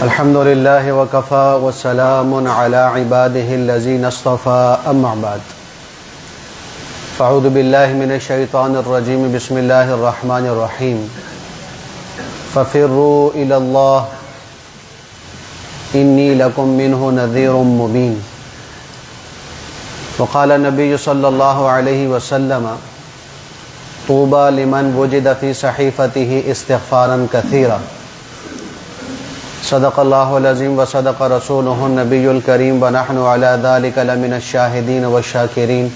الحمد للہ وکفا وسلام علی عبادہ الذین اصطفى اما بعد فاعوذ باللہ من الشیطان الرجیم بسم اللہ الرحمن الرحیم ففروا الی اللہ انی لکم منہ نذیر مبین وقال النبی صلی اللہ علیہ وسلم طوبى لمن وجد فی صحیفتہ استغفارا کثیرا صدق اللہ العظیم وصدق رسولہ النبی الکریم ونحن علی ذلک لمن الشاہدین والشاکرین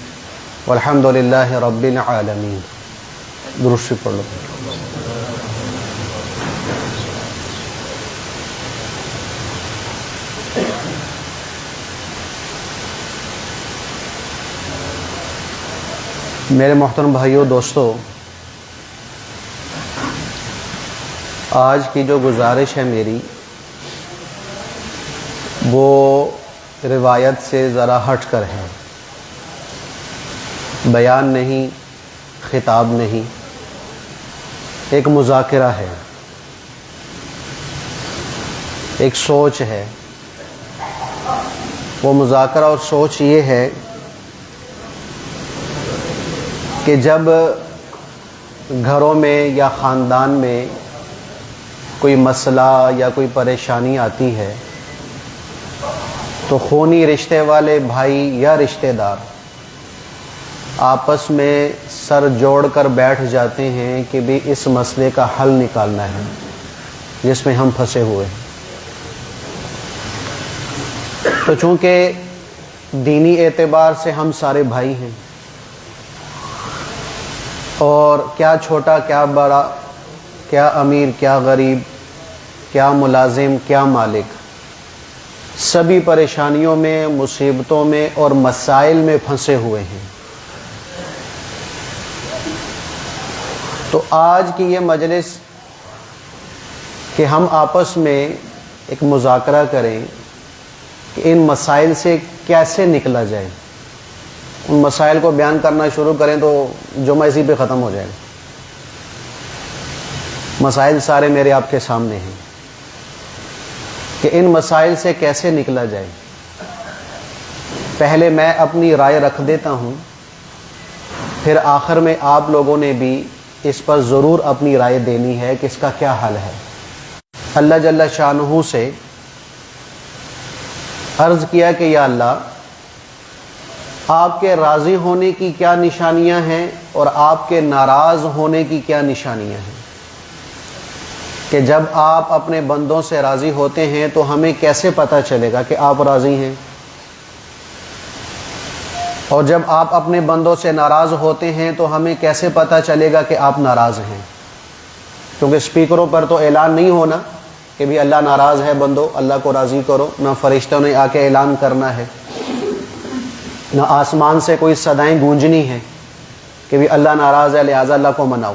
والحمد للہ رب العالمین۔ درود شریف پڑھ لو۔ میرے محترم بھائیوں دوستو، آج کی جو گزارش ہے میری وہ روایت سے ذرا ہٹ کر ہے، بیان نہیں، خطاب نہیں، ایک مذاکرہ ہے، ایک سوچ ہے۔ وہ مذاکرہ اور سوچ یہ ہے کہ جب گھروں میں یا خاندان میں کوئی مسئلہ یا کوئی پریشانی آتی ہے تو خونی رشتے والے بھائی یا رشتہ دار آپس میں سر جوڑ کر بیٹھ جاتے ہیں کہ بھی اس مسئلے کا حل نکالنا ہے جس میں ہم پھنسے ہوئے ہیں۔ تو چونکہ دینی اعتبار سے ہم سارے بھائی ہیں، اور کیا چھوٹا کیا بڑا، کیا امیر کیا غریب، کیا ملازم کیا مالک، سبھی پریشانیوں میں، مصیبتوں میں اور مسائل میں پھنسے ہوئے ہیں۔ تو آج کی یہ مجلس کہ ہم آپس میں ایک مذاکرہ کریں کہ ان مسائل سے کیسے نکلا جائے۔ ان مسائل کو بیان کرنا شروع کریں تو جمعہ اسی پہ ختم ہو جائے گا۔ مسائل سارے میرے آپ کے سامنے ہیں کہ ان مسائل سے کیسے نکلا جائے۔ پہلے میں اپنی رائے رکھ دیتا ہوں، پھر آخر میں آپ لوگوں نے بھی اس پر ضرور اپنی رائے دینی ہے کہ اس کا کیا حل ہے۔ اللہ جل شانہ سے عرض کیا کہ یا اللہ، آپ کے راضی ہونے کی کیا نشانیاں ہیں اور آپ کے ناراض ہونے کی کیا نشانیاں ہیں، کہ جب آپ اپنے بندوں سے راضی ہوتے ہیں تو ہمیں کیسے پتہ چلے گا کہ آپ راضی ہیں، اور جب آپ اپنے بندوں سے ناراض ہوتے ہیں تو ہمیں کیسے پتہ چلے گا کہ آپ ناراض ہیں۔ کیونکہ سپیکروں پر تو اعلان نہیں ہونا کہ بھی اللہ ناراض ہے بندو اللہ کو راضی کرو، نہ فرشتوں نے آ کے اعلان کرنا ہے، نہ آسمان سے کوئی صدائیں گونجنی ہیں کہ بھی اللہ ناراض ہے لہٰذا اللہ کو مناؤ۔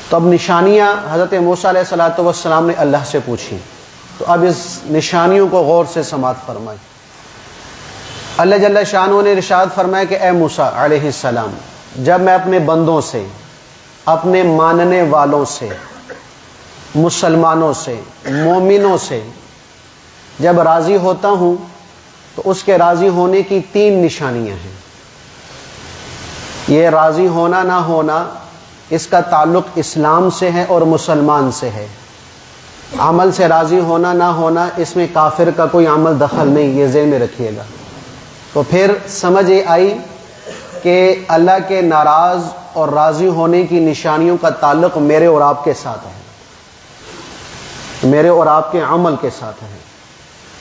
تو اب نشانیاں حضرت موسیٰ علیہ السلام نے اللہ سے پوچھی، تو اب اس نشانیوں کو غور سے سماعت فرمائیں۔ اللہ جل شانہ نے ارشاد فرمایا کہ اے موسیٰ علیہ السلام، جب میں اپنے بندوں سے، اپنے ماننے والوں سے، مسلمانوں سے، مومنوں سے جب راضی ہوتا ہوں تو اس کے راضی ہونے کی 3 نشانیاں ہیں۔ یہ راضی ہونا نہ ہونا اس کا تعلق اسلام سے ہے اور مسلمان سے ہے۔ عمل سے راضی ہونا نہ ہونا اس میں کافر کا کوئی عمل دخل نہیں، یہ ذہن میں رکھیے گا۔ تو پھر سمجھ یہ آئی کہ اللہ کے ناراض اور راضی ہونے کی نشانیوں کا تعلق میرے اور آپ کے ساتھ ہے، میرے اور آپ کے عمل کے ساتھ ہے،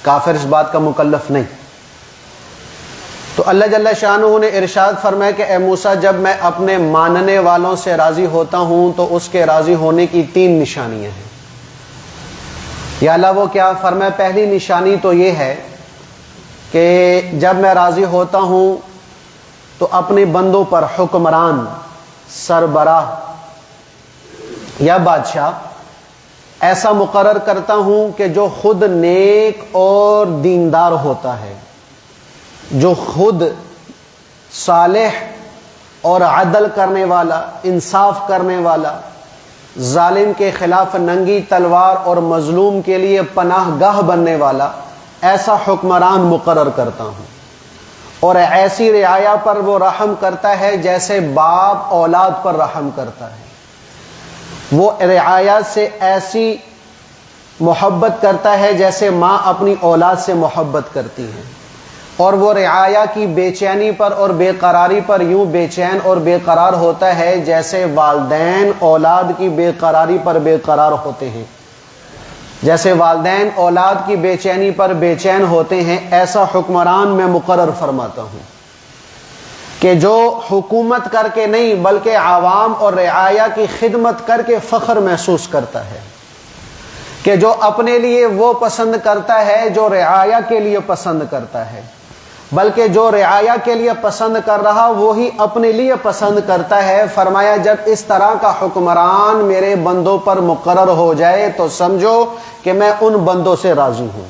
کافر اس بات کا مکلف نہیں۔ تو اللہ جل شانہ نے ارشاد فرمایا کہ اے موسیٰ، جب میں اپنے ماننے والوں سے راضی ہوتا ہوں تو اس کے راضی ہونے کی 3 نشانیاں ہیں۔ یا اللہ وہ کیا؟ فرمایا پہلی نشانی تو یہ ہے کہ جب میں راضی ہوتا ہوں تو اپنے بندوں پر حکمران، سربراہ یا بادشاہ ایسا مقرر کرتا ہوں کہ جو خود نیک اور دیندار ہوتا ہے، جو خود صالح اور عدل کرنے والا، انصاف کرنے والا، ظالم کے خلاف ننگی تلوار اور مظلوم کے لیے پناہ گاہ بننے والا ایسا حکمران مقرر کرتا ہوں، اور ایسی رعایا پر وہ رحم کرتا ہے جیسے باپ اولاد پر رحم کرتا ہے۔ وہ رعایا سے ایسی محبت کرتا ہے جیسے ماں اپنی اولاد سے محبت کرتی ہے، اور وہ رعایا کی بے چینی پر اور بے قراری پر یوں بے چین اور بے قرار ہوتا ہے جیسے والدین اولاد کی بے قراری پر بے قرار ہوتے ہیں۔ جیسے والدین اولاد کی بے چینی پر بے چین ہوتے ہیں، ایسا حکمران میں مقرر فرماتا ہوں کہ جو حکومت کر کے نہیں بلکہ عوام اور رعایا کی خدمت کر کے فخر محسوس کرتا ہے، کہ جو اپنے لیے وہ پسند کرتا ہے جو رعایا کے لیے پسند کرتا ہے، بلکہ جو رعایا کے لیے پسند کر رہا وہی اپنے لیے پسند کرتا ہے۔ فرمایا جب اس طرح کا حکمران میرے بندوں پر مقرر ہو جائے تو سمجھو کہ میں ان بندوں سے راضی ہوں۔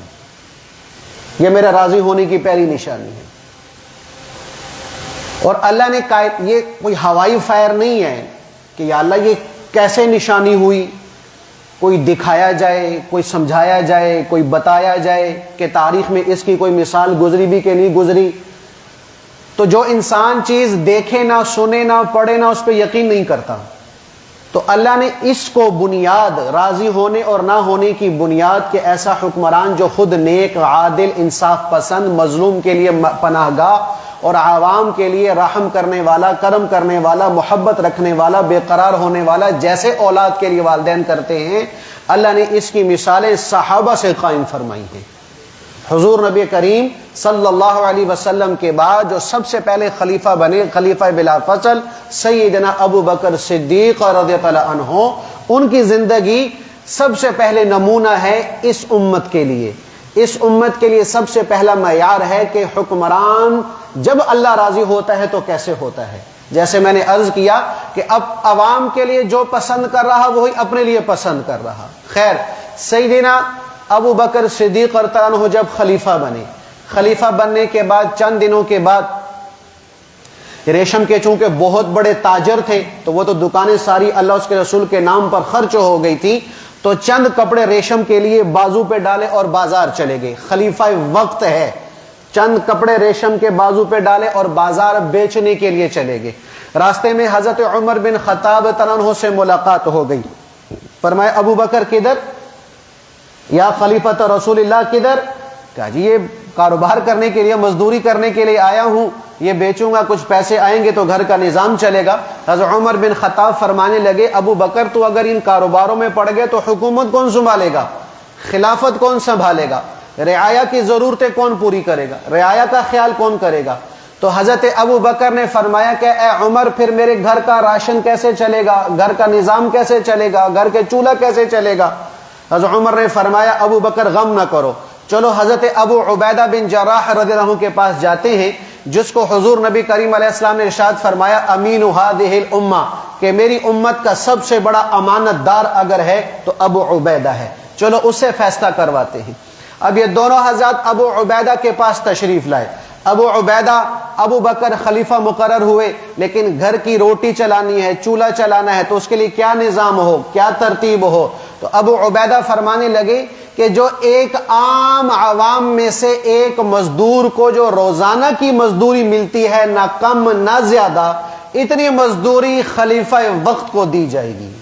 یہ میرا راضی ہونے کی پہلی نشانی ہے۔ اور اللہ نے یہ کوئی ہوائی فائر نہیں ہے کہ یا اللہ یہ کیسے نشانی ہوئی، کوئی دکھایا جائے، کوئی سمجھایا جائے، کوئی بتایا جائے کہ تاریخ میں اس کی کوئی مثال گزری بھی کہ نہیں گزری۔ تو جو انسان چیز دیکھے نہ سنے نہ پڑھے نہ اس پہ یقین نہیں کرتا، تو اللہ نے اس کو بنیاد راضی ہونے اور نہ ہونے کی بنیاد کہ ایسا حکمران جو خود نیک، عادل، انصاف پسند، مظلوم کے لیے پناہ گاہ اور عوام کے لیے رحم کرنے والا، کرم کرنے والا، محبت رکھنے والا، بے قرار ہونے والا، جیسے اولاد کے لیے والدین کرتے ہیں، اللہ نے اس کی مثالیں صحابہ سے قائم فرمائی ہیں۔ حضور نبی کریم صلی اللہ علیہ وسلم کے بعد جو سب سے پہلے خلیفہ بنے، خلیفہ بلا فصل سیدنا ابو بکر صدیق رضی اللہ عنہ، ان کی زندگی سب سے پہلے نمونہ ہے اس امت کے لیے۔ اس امت کے لیے سب سے پہلا معیار ہے کہ حکمران جب اللہ راضی ہوتا ہے تو کیسے ہوتا ہے۔ جیسے میں نے عرض کیا کہ اب عوام کے لیے جو پسند کر رہا وہی اپنے لیے پسند کر رہا۔ خیر، سیدنا ابو بکر صدیق رضی اللہ عنہ جب خلیفہ بنے، خلیفہ بننے کے بعد چند دنوں کے بعد ریشم کے چونکہ بہت بڑے تاجر تھے تو وہ تو دکانیں ساری اللہ اس کے رسول کے نام پر خرچ ہو گئی تھی، تو چند کپڑے ریشم کے لیے بازو پہ ڈالے اور بازار چلے گئے۔ خلیفہ وقت ہے، چند کپڑے ریشم کے بازو پہ ڈالے اور بازار بیچنے کے لیے چلے گئے۔ راستے میں حضرت عمر بن خطاب عنہ سے ملاقات ہو گئی۔ فرمایا ابو بکر کدھر؟ یا خلیفۃ رسول اللہ کدھر؟ کہا جی یہ کاروبار کرنے کے لیے، مزدوری کرنے کے لیے آیا ہوں، یہ بیچوں گا، کچھ پیسے آئیں گے تو گھر کا نظام چلے گا۔ حضرت عمر بن خطاب فرمانے لگے ابو بکر تو اگر ان کاروباروں میں پڑ گئے تو حکومت کون سنبھالے گا، خلافت کون سنبھالے گا، رعایا کی ضرورتیں کون پوری کرے گا، رعایا کا خیال کون کرے گا؟ تو حضرت ابو بکر نے فرمایا کہ اے عمر پھر میرے گھر کا راشن کیسے چلے گا، گھر کا نظام کیسے چلے گا، گھر کے چولہا کیسے چلے گا؟ حضرت عمر نے فرمایا ابو بکر غم نہ کرو، چلو حضرت ابو عبیدہ بن جراح رضی اللہ عنہ کے پاس جاتے ہیں، جس کو حضور نبی کریم علیہ السلام نے ارشاد فرمایا امین هذه الامہ، کہ میری امت کا سب سے بڑا امانت دار اگر ہے تو ابو عبیدہ ہے، چلو اس سے فیصلہ کرواتے ہیں۔ اب یہ دونوں حضرات ابو عبیدہ کے پاس تشریف لائے۔ ابو عبیدہ ابو بکر خلیفہ مقرر ہوئے، لیکن گھر کی روٹی چلانی ہے، چولہا چلانا ہے، تو اس کے لیے کیا نظام ہو، کیا ترتیب ہو؟ تو ابو عبیدہ فرمانے لگے کہ جو ایک عام عوام میں سے ایک مزدور کو جو روزانہ کی مزدوری ملتی ہے، نہ کم نہ زیادہ، اتنی مزدوری خلیفہ وقت کو دی جائے گی،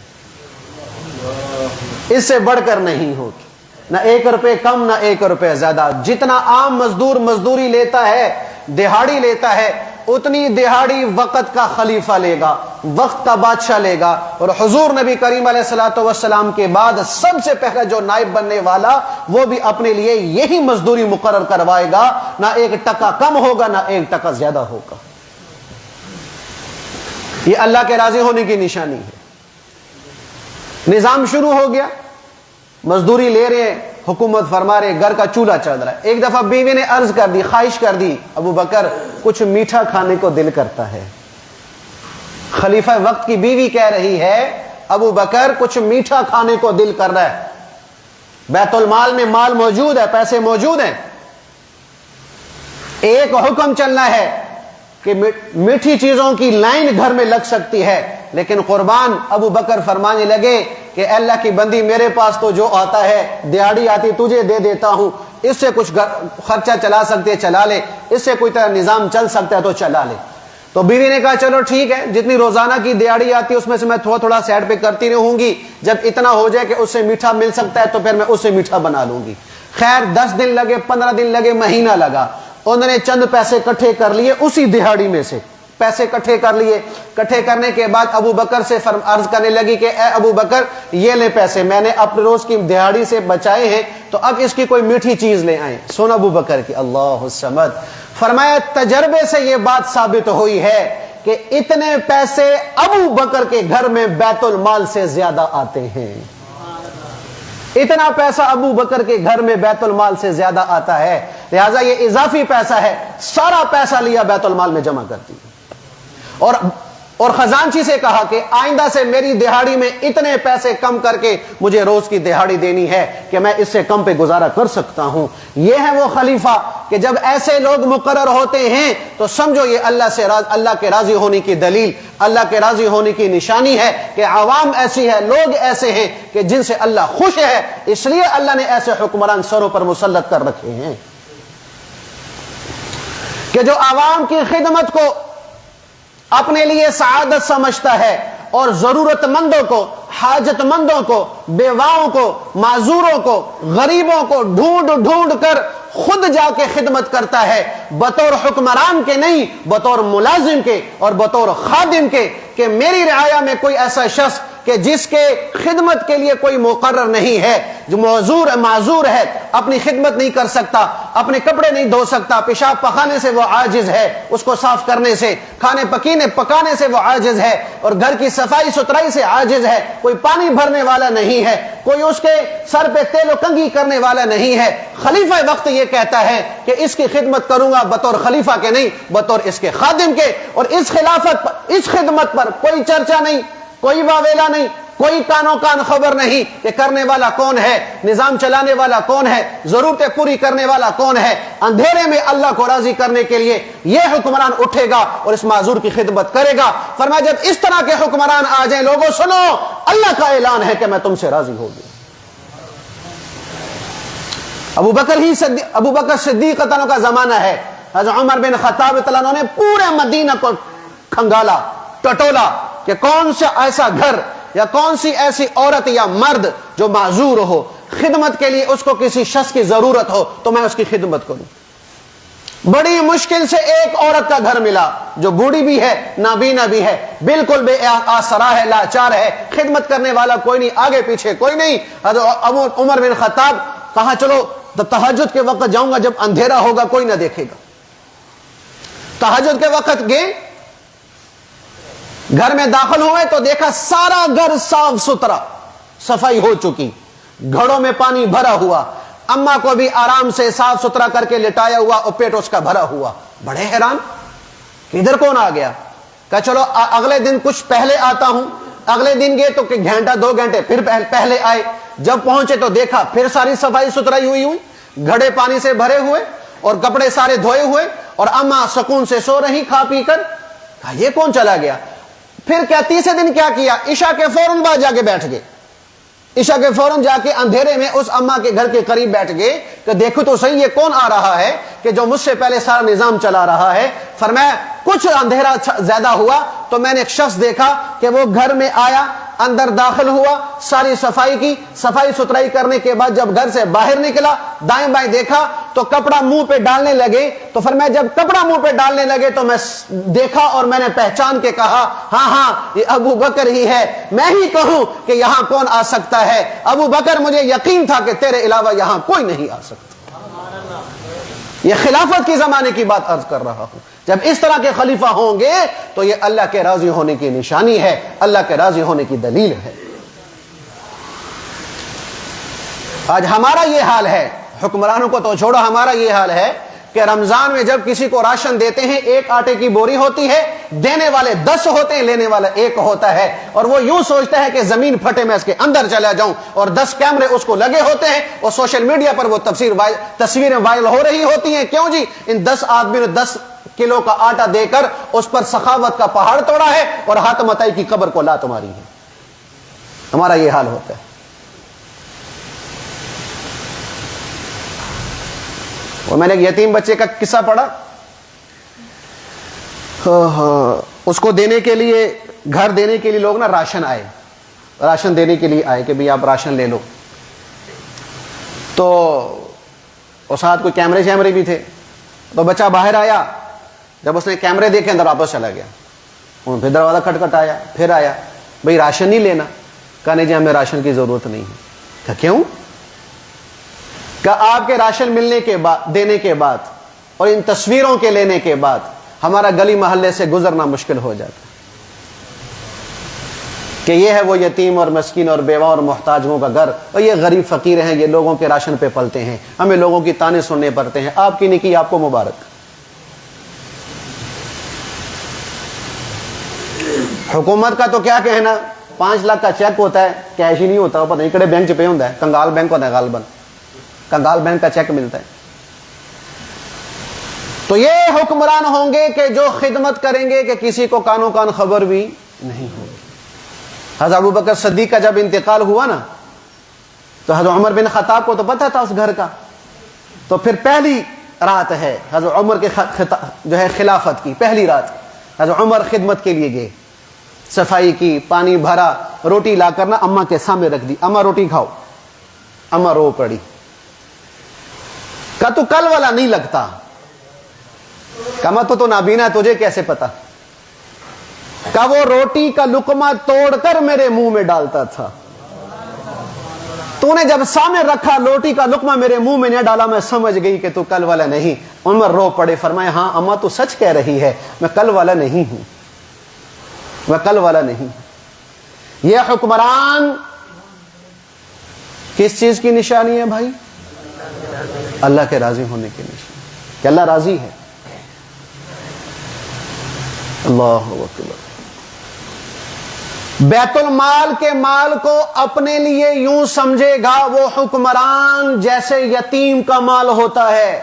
اس سے بڑھ کر نہیں ہوگی، نہ 1 روپے کم نہ 1 روپے زیادہ۔ جتنا عام مزدور مزدوری لیتا ہے، دہاڑی لیتا ہے، اتنی دہاڑی وقت کا خلیفہ لے گا، وقت کا بادشاہ لے گا۔ اور حضور نبی کریم علیہ الصلوۃ والسلام کے بعد سب سے پہلا جو نائب بننے والا وہ بھی اپنے لیے یہی مزدوری مقرر کروائے گا، نہ 1 ٹکا کم ہوگا نہ 1 ٹکا زیادہ ہوگا۔ یہ اللہ کے راضی ہونے کی نشانی ہے۔ نظام شروع ہو گیا، مزدوری لے رہے ہیں، حکومت فرما رہے، گھر کا چولہا چل رہا ہے۔ ایک دفعہ بیوی نے عرض کر دی، خواہش کر دی، ابو بکر کچھ میٹھا کھانے کو دل کرتا ہے۔ خلیفہ وقت کی بیوی کہہ رہی ہے ابو بکر کچھ میٹھا کھانے کو دل کر رہا ہے، بیت المال میں مال موجود ہے، پیسے موجود ہیں، ایک حکم چلنا ہے کہ میٹھی چیزوں کی لائن گھر میں لگ سکتی ہے، لیکن قربان ابو بکر فرمانے لگے کہ اللہ کی بندی میرے پاس تو جو آتا ہے دیہڑی آتی تجھے دے دیتا ہوں، اس سے کچھ خرچہ چلا سکتے چلا لے، اس سے کوئی طرح نظام چل سکتا ہے تو چلا لے۔ تو بیوی نے کہا چلو ٹھیک ہے، جتنی روزانہ کی دیہڑی آتی ہے اس میں سے میں تھوڑا تھوڑا سائڈ پہ کرتی رہوں گی، جب اتنا ہو جائے کہ اس سے میٹھا مل سکتا ہے تو پھر میں اس سے میٹھا بنا لوں گی۔ خیر 10 دن لگے، 15 دن لگے، مہینہ لگا، انہوں نے چند پیسے اکٹھے کر لیے، اسی دیہڑی میں سے پیسے اکٹھے کر لیے۔ اکٹھے کرنے کے بعد ابو بکر سے عرض کرنے لگی کہ اے ابو بکر یہ لے پیسے، میں نے اپنے روز کی دیہڑی سے بچائے ہیں، تو اب اس کی کوئی میٹھی چیز لے آئیں۔ سن ابو بکر کی، اللہ الصمد، فرمایا تجربے سے یہ بات ثابت ہوئی ہے کہ اتنے پیسے ابو بکر کے گھر میں بیت المال سے زیادہ آتے ہیں، اتنا پیسہ ابو بکر کے گھر میں بیت المال سے زیادہ آتا ہے، لہذا یہ اضافی پیسہ ہے، سارا پیسہ لیا بیت المال میں جمع کر دیا۔ اور خزانچی سے کہا کہ آئندہ سے میری دہاڑی میں اتنے پیسے کم کر کے مجھے روز کی دہاڑی دینی ہے کہ میں اس سے کم پہ گزارا کر سکتا ہوں۔ یہ ہے وہ خلیفہ کہ جب ایسے لوگ مقرر ہوتے ہیں تو سمجھو یہ اللہ کے راضی ہونے کی دلیل، اللہ کے راضی ہونے کی نشانی ہے کہ عوام ایسی ہے، لوگ ایسے ہیں کہ جن سے اللہ خوش ہے، اس لیے اللہ نے ایسے حکمران سروں پر مسلط کر رکھے ہیں کہ جو عوام کی خدمت کو اپنے لیے سعادت سمجھتا ہے اور ضرورت مندوں کو، حاجت مندوں کو، بیواؤں کو، معذوروں کو، غریبوں کو ڈھونڈ ڈھونڈ کر خود جا کے خدمت کرتا ہے، بطور حکمران کے نہیں، بطور ملازم کے اور بطور خادم کے، کہ میری رعایا میں کوئی ایسا شخص کہ جس کے خدمت کے لیے کوئی مقرر نہیں ہے، جو معذور ہے، اپنی خدمت نہیں کر سکتا، اپنے کپڑے نہیں دھو سکتا، پیشاب پخانے سے وہ عاجز ہے، اس کو صاف کرنے سے، کھانے پکانے سے وہ عاجز ہے، اور گھر کی صفائی ستھرائی سے عاجز ہے، کوئی پانی بھرنے والا نہیں ہے، کوئی اس کے سر پہ تیل و کنگھی کرنے والا نہیں ہے۔ خلیفہ وقت یہ کہتا ہے کہ اس کی خدمت کروں گا بطور خلیفہ کے نہیں، بطور اس کے خادم کے، اور اس خدمت پر کوئی چرچا نہیں، کوئی واویلا نہیں، کوئی کانوں کان خبر نہیں کہ کرنے والا کون ہے، نظام چلانے والا کون ہے، ضرورتیں پوری کرنے والا کون ہے۔ اندھیرے میں اللہ کو راضی کرنے کے لیے یہ حکمران اٹھے گا اور اس معذور کی خدمت کرے گا۔ فرمایا جب اس طرح کے حکمران آ جائیں، لوگوں سنو، اللہ کا اعلان ہے کہ میں تم سے راضی ہو گیا۔ ابو بکر صدیق عنہ کا زمانہ ہے، حضرت عمر بن خطاب عنہ نے پورے مدینہ کو کھنگالا، ٹٹولا کہ کون سا ایسا گھر یا کون سی ایسی عورت یا مرد جو معذور ہو، خدمت کے لیے اس کو کسی شخص کی ضرورت ہو تو میں اس کی خدمت کروں۔ بڑی مشکل سے ایک عورت کا گھر ملا جو بوڑھی بھی ہے، نابینا بھی ہے، بالکل بے آسرا ہے، لاچار ہے، خدمت کرنے والا کوئی نہیں، آگے پیچھے کوئی نہیں۔ حضرت عمر بن خطاب کہا چلو تہجد کے وقت جاؤں گا، جب اندھیرا ہوگا کوئی نہ دیکھے گا۔ تہجد کے وقت گئے، گھر میں داخل ہوئے تو دیکھا سارا گھر صاف ستھرا، صفائی ہو چکی، گھڑوں میں پانی بھرا ہوا، اماں کو بھی آرام سے صاف ستھرا کر کے لٹایا ہوا اور پیٹ اس کا بھرا ہوا۔ بڑے حیران کہ ادھر کون آ گیا؟ کہا چلو اگلے دن کچھ پہلے آتا ہوں۔ اگلے دن گئے تو گھنٹہ 2 گھنٹے پھر پہلے آئے، جب پہنچے تو دیکھا پھر ساری صفائی ستھرائی ہوئی، گھڑے پانی سے بھرے ہوئے اور کپڑے سارے دھوئے ہوئے، اور اماں سکون سے سو رہی کھا پی کر۔ کہا یہ کون چلا گیا؟ پھر کیا تیسرے دن کیا کیا؟ عشاء کے فوراً بعد جا کے بیٹھ گئے، عشاء کے فوراً جا کے اندھیرے میں اس اماں کے گھر کے قریب بیٹھ گئے کہ دیکھو تو صحیح یہ کون آ رہا ہے کہ جو مجھ سے پہلے سارا نظام چلا رہا ہے۔ فرمایا کچھ اندھیرا زیادہ ہوا تو میں نے ایک شخص دیکھا کہ وہ گھر میں آیا، اندر داخل ہوا، ساری صفائی ستھرائی کرنے کے بعد جب گھر سے باہر نکلا، دائیں بائیں دیکھا تو کپڑا منہ پہ ڈالنے لگے۔ تو فرمایا جب کپڑا منہ پہ ڈالنے لگے تو میں دیکھا اور میں نے پہچان کے کہا ہاں یہ ابو بکر ہی ہے، میں ہی کہوں کہ یہاں کون آ سکتا ہے؟ ابو بکر مجھے یقین تھا کہ تیرے علاوہ یہاں کوئی نہیں آ سکتا۔ یہ خلافت کے زمانے کی بات عرض کر رہا ہوں۔ جب اس طرح کے خلیفہ ہوں گے تو یہ اللہ کے راضی ہونے کی نشانی ہے، اللہ کے راضی ہونے کی دلیل ہے۔ آج ہمارا یہ حال ہے، حکمرانوں کو تو چھوڑو، ہمارا یہ حال ہے کہ رمضان میں جب کسی کو راشن دیتے ہیں، ایک آٹے کی بوری ہوتی ہے، دینے والے 10 ہوتے ہیں، لینے والا 1 ہوتا ہے، اور وہ یوں سوچتا ہے کہ زمین پھٹے میں اس کے اندر چلا جاؤں، اور 10 کیمرے اس کو لگے ہوتے ہیں، اور سوشل میڈیا پر وہ تصویریں وائرل ہو رہی ہوتی ہیں۔ کیوں جی؟ ان 10 آدمی نے 10 کلو کا آٹا دے کر اس پر سخاوت کا پہاڑ توڑا ہے اور حاتم عطائی کی قبر کو لات ماری ہے. ہمارا یہ حال ہوتا ہے. اور میں نے ایک یتیم بچے کا قصہ پڑھا, اس کو دینے کے لیے, گھر دینے کے لیے لوگ نا راشن دینے کے لیے آئے کہ بھئی آپ راشن لے لو. تو اور ساتھ کوئی کیمرے بھی تھے. تو بچہ باہر آیا, جب اس نے کیمرے دیکھے اندر واپس چلا گیا. پھر دروازہ کھٹکھٹایا, پھر آیا, بھئی راشن نہیں لینا؟ کہا نہیں جی ہمیں راشن کی ضرورت نہیں ہے. کہا کیوں؟ کہا آپ کے راشن ملنے کے بعد, دینے کے بعد اور ان تصویروں کے لینے کے بعد ہمارا گلی محلے سے گزرنا مشکل ہو جاتا کہ یہ ہے وہ یتیم اور مسکین اور بیوہ اور محتاجوں کا گھر, اور یہ غریب فقیر ہیں, یہ لوگوں کے راشن پہ پلتے ہیں, ہمیں لوگوں کی تانے سننے پڑتے ہیں. آپ کی نیکی آپ کو مبارک. حکومت کا تو کیا کہنا, 5 لاکھ کا چیک ہوتا ہے, کیش ہی نہیں ہوتا, پتہ نہیں کڑے بینک چ پہ ہوتا ہے, کنگال بینک ہوتا ہے, غالباً کنگال بینک کا چیک ملتا ہے. تو یہ حکمران ہوں گے کہ جو خدمت کریں گے کہ کسی کو کانوں کان خبر بھی نہیں ہوگی. حضرت ابو بکر صدیق کا جب انتقال ہوا نا, تو حضرت عمر بن خطاب کو تو پتہ تھا اس گھر کا. تو پھر پہلی رات ہے حضرت عمر کے جو ہے خلافت کی پہلی رات, حضرت عمر خدمت کے لیے گئے, صفائی کی, پانی بھرا, روٹی لا کر نا اماں کے سامنے رکھ دی, اماں روٹی کھاؤ. اماں رو پڑی. کہا تو کل والا نہیں لگتا. کہا تو نابینا ہے, تجھے کیسے پتا؟ کہ وہ روٹی کا لقمہ توڑ کر میرے منہ میں ڈالتا تھا. تو نے جب سامنے رکھا روٹی کا لقمہ میرے منہ میں نہیں ڈالا, میں سمجھ گئی کہ تو کل والا نہیں. عمر رو پڑے, فرمائے ہاں اماں تو سچ کہہ رہی ہے, میں کل والا نہیں ہوں, میں کل والا نہیں. یہ حکمران کس چیز کی نشانی ہے بھائی؟ اللہ کے راضی ہونے کی نشانی, کہ اللہ راضی ہے. اللہ اکبر. بیت المال کے مال کو اپنے لیے یوں سمجھے گا وہ حکمران جیسے یتیم کا مال ہوتا ہے.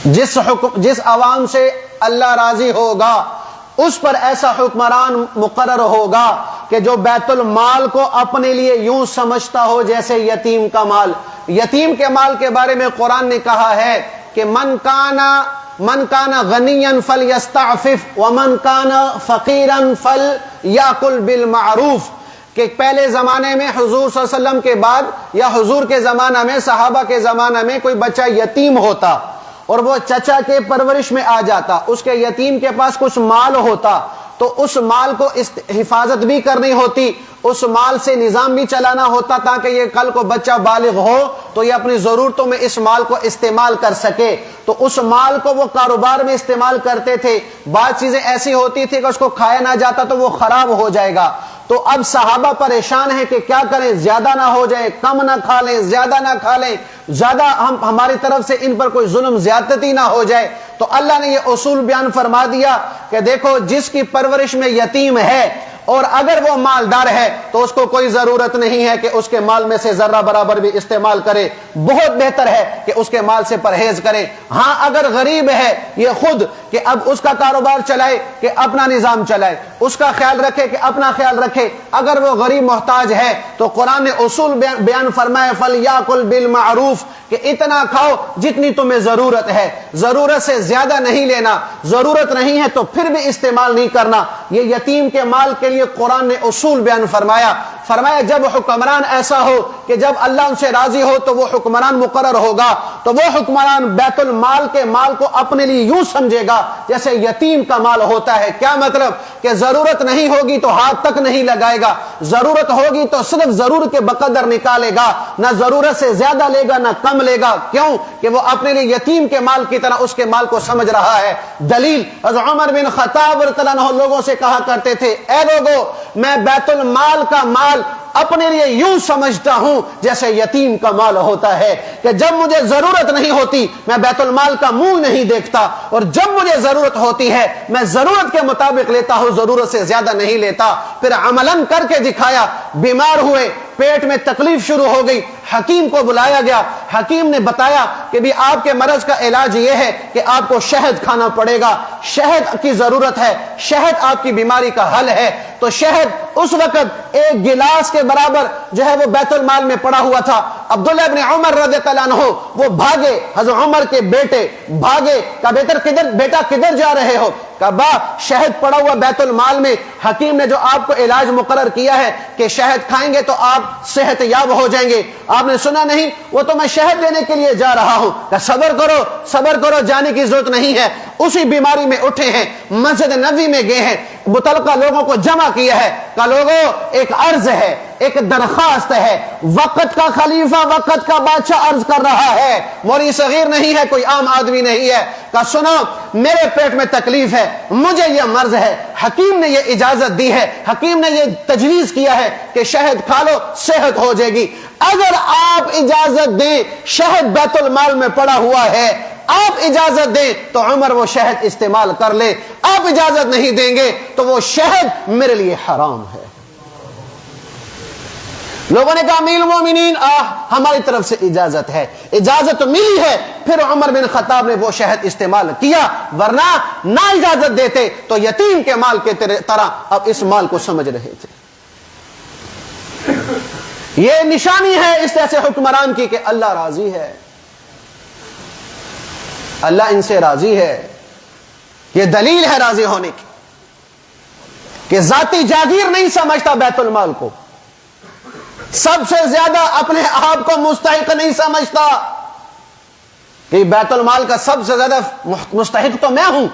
جس عوام سے اللہ راضی ہوگا اس پر ایسا حکمران مقرر ہوگا کہ جو بیت المال کو اپنے لیے یوں سمجھتا ہو جیسے یتیم کا مال. یتیم کے مال کے بارے میں قرآن نے کہا ہے کہ من کانا غنیا فلیستعفف ومن کانا فقیرا فلیاکل بالمعروف. کہ پہلے زمانے میں حضور صلی اللہ علیہ وسلم کے بعد یا حضور کے زمانہ میں, صحابہ کے زمانہ میں کوئی بچہ یتیم ہوتا اور وہ چچا کے پرورش میں آ جاتا, اس کے یتیم کے پاس کچھ مال ہوتا, تو اس مال کو حفاظت بھی کرنی ہوتی, اس مال سے نظام بھی چلانا ہوتا تاکہ یہ کل کو بچہ بالغ ہو تو یہ اپنی ضرورتوں میں اس مال کو استعمال کر سکے. تو اس مال کو وہ کاروبار میں استعمال کرتے تھے. بعض چیزیں ایسی ہوتی تھی کہ اس کو کھایا نہ جاتا تو وہ خراب ہو جائے گا. تو اب صحابہ پریشان ہیں کہ کیا کریں, زیادہ نہ ہو جائے, کم نہ کھا لیں, زیادہ نہ کھا لیں, زیادہ ہماری طرف سے ان پر کوئی ظلم زیادتی نہ ہو جائے. تو اللہ نے یہ اصول بیان فرما دیا کہ دیکھو جس کی پرورش میں یتیم ہے اور اگر وہ مالدار ہے تو اس کو کوئی ضرورت نہیں ہے کہ اس کے مال میں سے ذرہ برابر بھی استعمال کرے, بہت بہتر ہے کہ اس کے مال سے پرہیز کرے. ہاں اگر غریب ہے یہ خود کہ اب اس کا کاروبار چلائے, کہ اپنا نظام چلائے, اس کا خیال رکھے کہ اپنا خیال رکھے. اگر وہ غریب محتاج ہے تو قرآن نے اصول بیان فرمائے فلیاکل بالمعروف, کہ اتنا کھاؤ جتنی تمہیں ضرورت ہے, ضرورت سے زیادہ نہیں لینا, ضرورت نہیں ہے تو پھر بھی استعمال نہیں کرنا. یہ یتیم کے مال کے لیے قرآن نے اصول بیان فرمایا. جب حکمران ایسا ہو کہ جب اللہ ان سے راضی ہو تو وہ حکمران مقرر ہوگا, تو وہ حکمران بیت المال کے مال کو اپنے لیے یوں سمجھے گا جیسے یتیم کا مال ہوتا ہے. کیا مطلب؟ کہ ضرورت نہیں ہوگی تو ہاتھ تک نہیں لگائے گا, ضرورت ہوگی تو صرف ضرورت کے بقدر نکالے گا, نہ ضرورت سے زیادہ لے گا نہ کم لے گا. کیوں؟ کہ وہ اپنے لیے یتیم کے مال کی طرح اس کے مال کو سمجھ رہا ہے. دلیل حضرت عمر بن خطاب رضی اللہ عنہ لوگوں سے کہا کرتے تھے, اے لوگو میں بیت المال کا مال اپنے لیے یوں سمجھتا ہوں جیسے یتیم کا مال ہوتا ہے, کہ جب مجھے ضرورت نہیں ہوتی میں بیت المال کا منہ نہیں دیکھتا, اور جب مجھے ضرورت ہوتی ہے میں ضرورت کے مطابق لیتا ہوں, ضرورت سے زیادہ نہیں لیتا. پھر عملاً کر کے دکھایا, بیمار ہوئے, پیٹ میں تکلیف شروع ہو گئی, حکیم کو بلایا گیا. حکیم نے بتایا کہ بھی آپ کے مرض کا علاج یہ ہے کہ آپ کو شہد کھانا پڑے گا, شہد کی ضرورت ہے, شہد آپ کی بیماری کا حل ہے. تو شہد اس وقت ایک گلاس کے برابر جو ہے وہ بیت المال میں پڑا ہوا تھا. عبداللہ ابن عمر رضی اللہ عنہ وہ بھاگے, حضرت عمر کے بیٹے بھاگے, کہا بیٹا کدھر جا رہے ہو؟ کہا با شہد پڑا ہوا بیت المال میں, حکیم نے جو آپ کو علاج مقرر کیا ہے کہ شہد کھائیں گے تو آپ صحت یاب ہو جائیں گے, آپ نے سنا نہیں؟ وہ تو میں شہد لینے کے لیے جا رہا ہوں. کہا صبر کرو, جانے کی ضرورت نہیں ہے. اسی بیماری میں اٹھے ہیں, مسجد نبوی میں گئے ہیں, متعلقہ لوگوں کو جمع کیا ہے. کہا لوگوں ایک عرض ہے, ایک درخواست ہے, وقت کا خلیفہ, وقت کا بادشاہ عرض کر رہا ہے, مولوی صغیر نہیں ہے, کوئی عام آدمی نہیں ہے. کہا سنو, میرے پیٹ میں تکلیف ہے, مجھے یہ مرض ہے, حکیم نے یہ اجازت دی ہے, حکیم نے یہ تجویز کیا ہے کہ شہد کھا لو صحت ہو جائے گی. اگر آپ اجازت دیں, شہد بیت المال میں پڑا ہوا ہے, آپ اجازت دیں تو عمر وہ شہد استعمال کر لے, آپ اجازت نہیں دیں گے تو وہ شہد میرے لیے حرام ہے. لوگوں نے کہا امیر المومنین ہماری طرف سے اجازت ہے, اجازت ملی ہے. پھر عمر بن خطاب نے وہ شہد استعمال کیا, ورنہ نہ اجازت دیتے تو یتیم کے مال کے طرح اب اس مال کو سمجھ رہے تھے. یہ نشانی ہے اس طرح سے حکمران کی کہ اللہ راضی ہے, اللہ ان سے راضی ہے. یہ دلیل ہے راضی ہونے کی کہ ذاتی جاگیر نہیں سمجھتا بیت المال کو, سب سے زیادہ اپنے آپ کو مستحق نہیں سمجھتا کہ بیت المال کا سب سے زیادہ مستحق تو میں ہوں,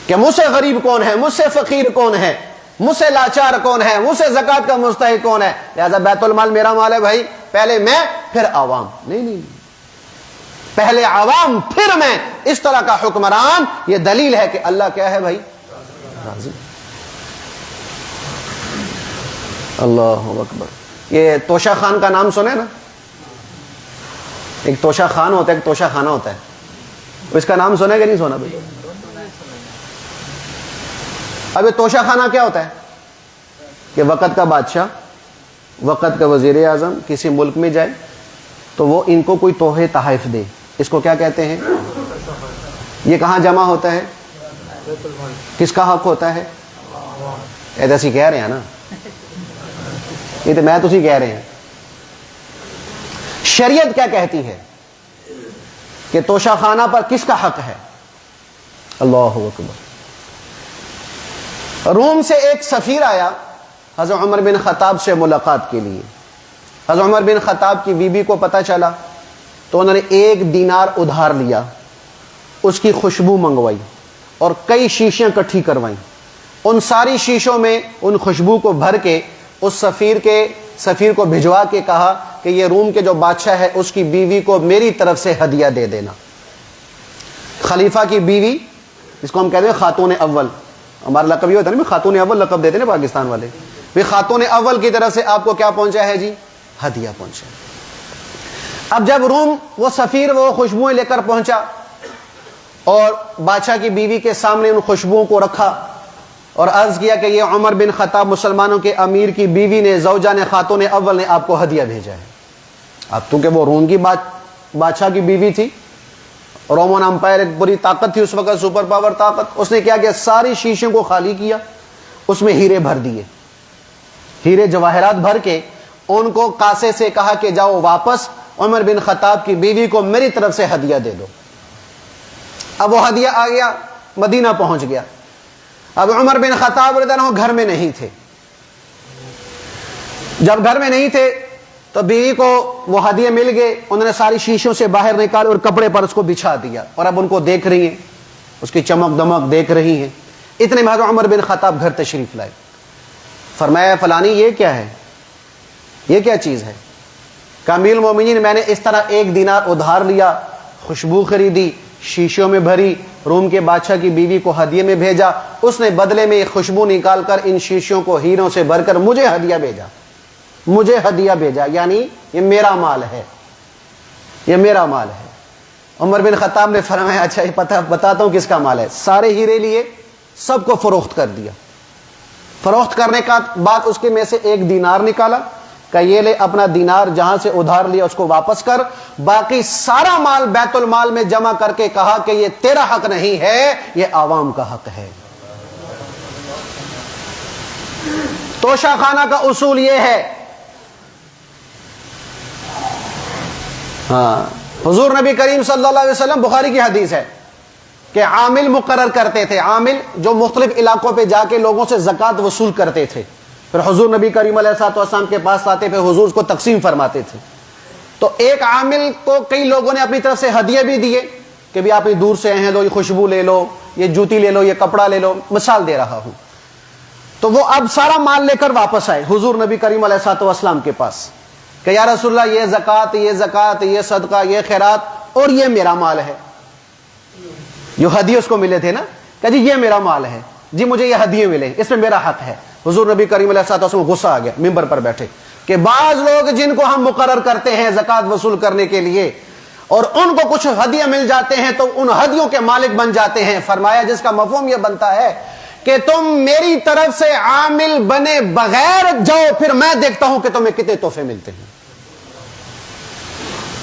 کہ مجھ سے غریب کون ہے, مجھ سے فقیر کون ہے, مجھ سے لاچار کون ہے, مجھ سے زکوٰۃ کا مستحق کون ہے, لہذا بیت المال میرا مال ہے بھائی, پہلے میں پھر عوام. نہیں, پہلے عوام پھر میں. اس طرح کا حکمران, یہ دلیل ہے کہ اللہ کیا ہے بھائی, راضی. اللہ اکبر. یہ توشہ خان کا نام سنے نا, ایک توشہ خان ہوتا ہے, ایک توشہ خانہ ہوتا ہے, اس کا نام سنے کہ نہیں سنا بھائی؟ اب یہ توشہ خانہ کیا ہوتا ہے کہ وقت کا بادشاہ, وقت کا وزیر اعظم کسی ملک میں جائے تو وہ ان کو کوئی تحفے تحائف دے, اس کو کیا کہتے ہیں؟ یہ کہاں جمع ہوتا ہے؟ کس کا حق ہوتا ہے؟ ایسے کہہ رہے ہیں نا, یہ تو میں تو کہہ رہے ہیں. شریعت کیا کہتی ہے کہ توشہ خانہ پر کس کا حق ہے؟ اللہ اکبر. روم سے ایک سفیر آیا حضرت عمر بن خطاب سے ملاقات کے لیے. حضرت عمر بن خطاب کی بیوی کو پتہ چلا تو انہوں نے 1 دینار ادھار لیا, اس کی خوشبو منگوائی اور کئی شیشیاں کٹھی کروائیں. ان ساری شیشوں میں ان خوشبو کو بھر کے اس سفیر کو بھجوا کے کہا کہ یہ روم کے جو بادشاہ ہے اس کی بیوی کو میری طرف سے ہدیہ دے دینا. خلیفہ کی بیوی, اس کو ہم کہتے ہیں خاتون اول, ہمارا لقب یہ ہوتا ہے نا, خاتون اول لقب دیتے ہیں نا پاکستان والے. خاتون اول کی طرف سے آپ کو کیا پہنچا ہے جی؟ ہدیہ پہنچا. اب جب روم وہ سفیر وہ خوشبوئیں لے کر پہنچا اور بادشاہ کی بیوی کے سامنے ان خوشبوؤں کو رکھا اور عرض کیا کہ یہ عمر بن خطاب مسلمانوں کے امیر کی بیوی نے, زوجہ نے, خاتون اول نے آپ کو ہدیہ بھیجا ہے. اب چونکہ وہ روم کی بادشاہ کی بیوی تھی, رومن امپائر ایک بڑی طاقت تھی اس وقت, سپر پاور طاقت, اس نے کیا کیا, ساری شیشوں کو خالی کیا, اس میں ہیرے بھر دیے, ہیرے جواہرات بھر کے ان کو کاسے سے کہا کہ جاؤ واپس عمر بن خطاب کی بیوی کو میری طرف سے ہدیہ دے دو. اب وہ ہدیہ آ گیا, مدینہ پہنچ گیا. اب عمر بن خطاب رضی اللہ عنہ گھر میں نہیں تھے. جب گھر میں نہیں تھے تو بیوی کو وہ ہدیے مل گئے, انہوں نے ساری شیشوں سے باہر نکال اور کپڑے پر اس کو بچھا دیا, اور اب ان کو دیکھ رہی ہیں, اس کی چمک دمک دیکھ رہی ہیں. اتنے میں عمر بن خطاب گھر تشریف لائے. فرمایا فلانی یہ کیا ہے, یہ کیا چیز ہے؟ امیر المومنین میں نے اس طرح 1 دینار ادھار لیا, خوشبو خریدی, شیشوں میں بھری, روم کے بادشاہ کی بیوی کو ہدیے میں بھیجا, اس نے بدلے میں خوشبو نکال کر ان شیشوں کو ہیروں سے بھر کر مجھے ہدیہ بھیجا, مجھے ہدیہ بھیجا, یعنی یہ میرا مال ہے, یہ میرا مال ہے. عمر بن خطاب نے فرمایا اچھا یہ بتاتا ہوں کس کا مال ہے. سارے ہیرے لیے, سب کو فروخت کر دیا. فروخت کرنے کا بعد اس کے میں سے 1 دینار نکالا, کہ یہ لے اپنا دینار جہاں سے ادھار لیا اس کو واپس کر، باقی سارا مال بیت المال میں جمع کر کے کہا کہ یہ تیرا حق نہیں ہے، یہ عوام کا حق ہے۔ توشہ خانہ کا اصول یہ ہے، ہاں حضور نبی کریم صلی اللہ علیہ وسلم، بخاری کی حدیث ہے کہ عامل مقرر کرتے تھے، عامل جو مختلف علاقوں پہ جا کے لوگوں سے زکوٰۃ وصول کرتے تھے، پھر حضور نبی کریم علیہ الصلوۃ والسلام کے پاس آتے، پھر حضور اس کو تقسیم فرماتے تھے۔ تو ایک عامل کو کئی لوگوں نے اپنی طرف سے ہدیے بھی دیے کہ بھی آپ دور سے ہیں، لو یہ خوشبو لے لو، یہ جوتی لے لو، یہ کپڑا لے لو، مثال دے رہا ہوں۔ تو وہ اب سارا مال لے کر واپس آئے حضور نبی کریم علیہ الصلوۃ والسلام کے پاس کہ یا رسول اللہ، یہ زکوٰۃ، یہ صدقہ، یہ خیرات اور یہ میرا مال ہے۔ جو ہدیے اس کو ملے تھے نا کہ جی یہ میرا مال ہے، جی مجھے یہ ہدیے ملے، اس میں میرا حق ہے۔ حضور نبی کریم علیہ الصلوۃ والسلام غصہ آ گیا، ممبر پر بیٹھے کہ بعض لوگ جن کو ہم مقرر کرتے ہیں زکوٰۃ وصول کرنے کے لیے اور ان کو کچھ ہدیے مل جاتے ہیں تو ان ہدیوں کے مالک بن جاتے ہیں۔ فرمایا جس کا مفہوم یہ بنتا ہے کہ تم میری طرف سے عامل بنے بغیر جاؤ، پھر میں دیکھتا ہوں کہ تمہیں کتنے تحفے ملتے ہیں۔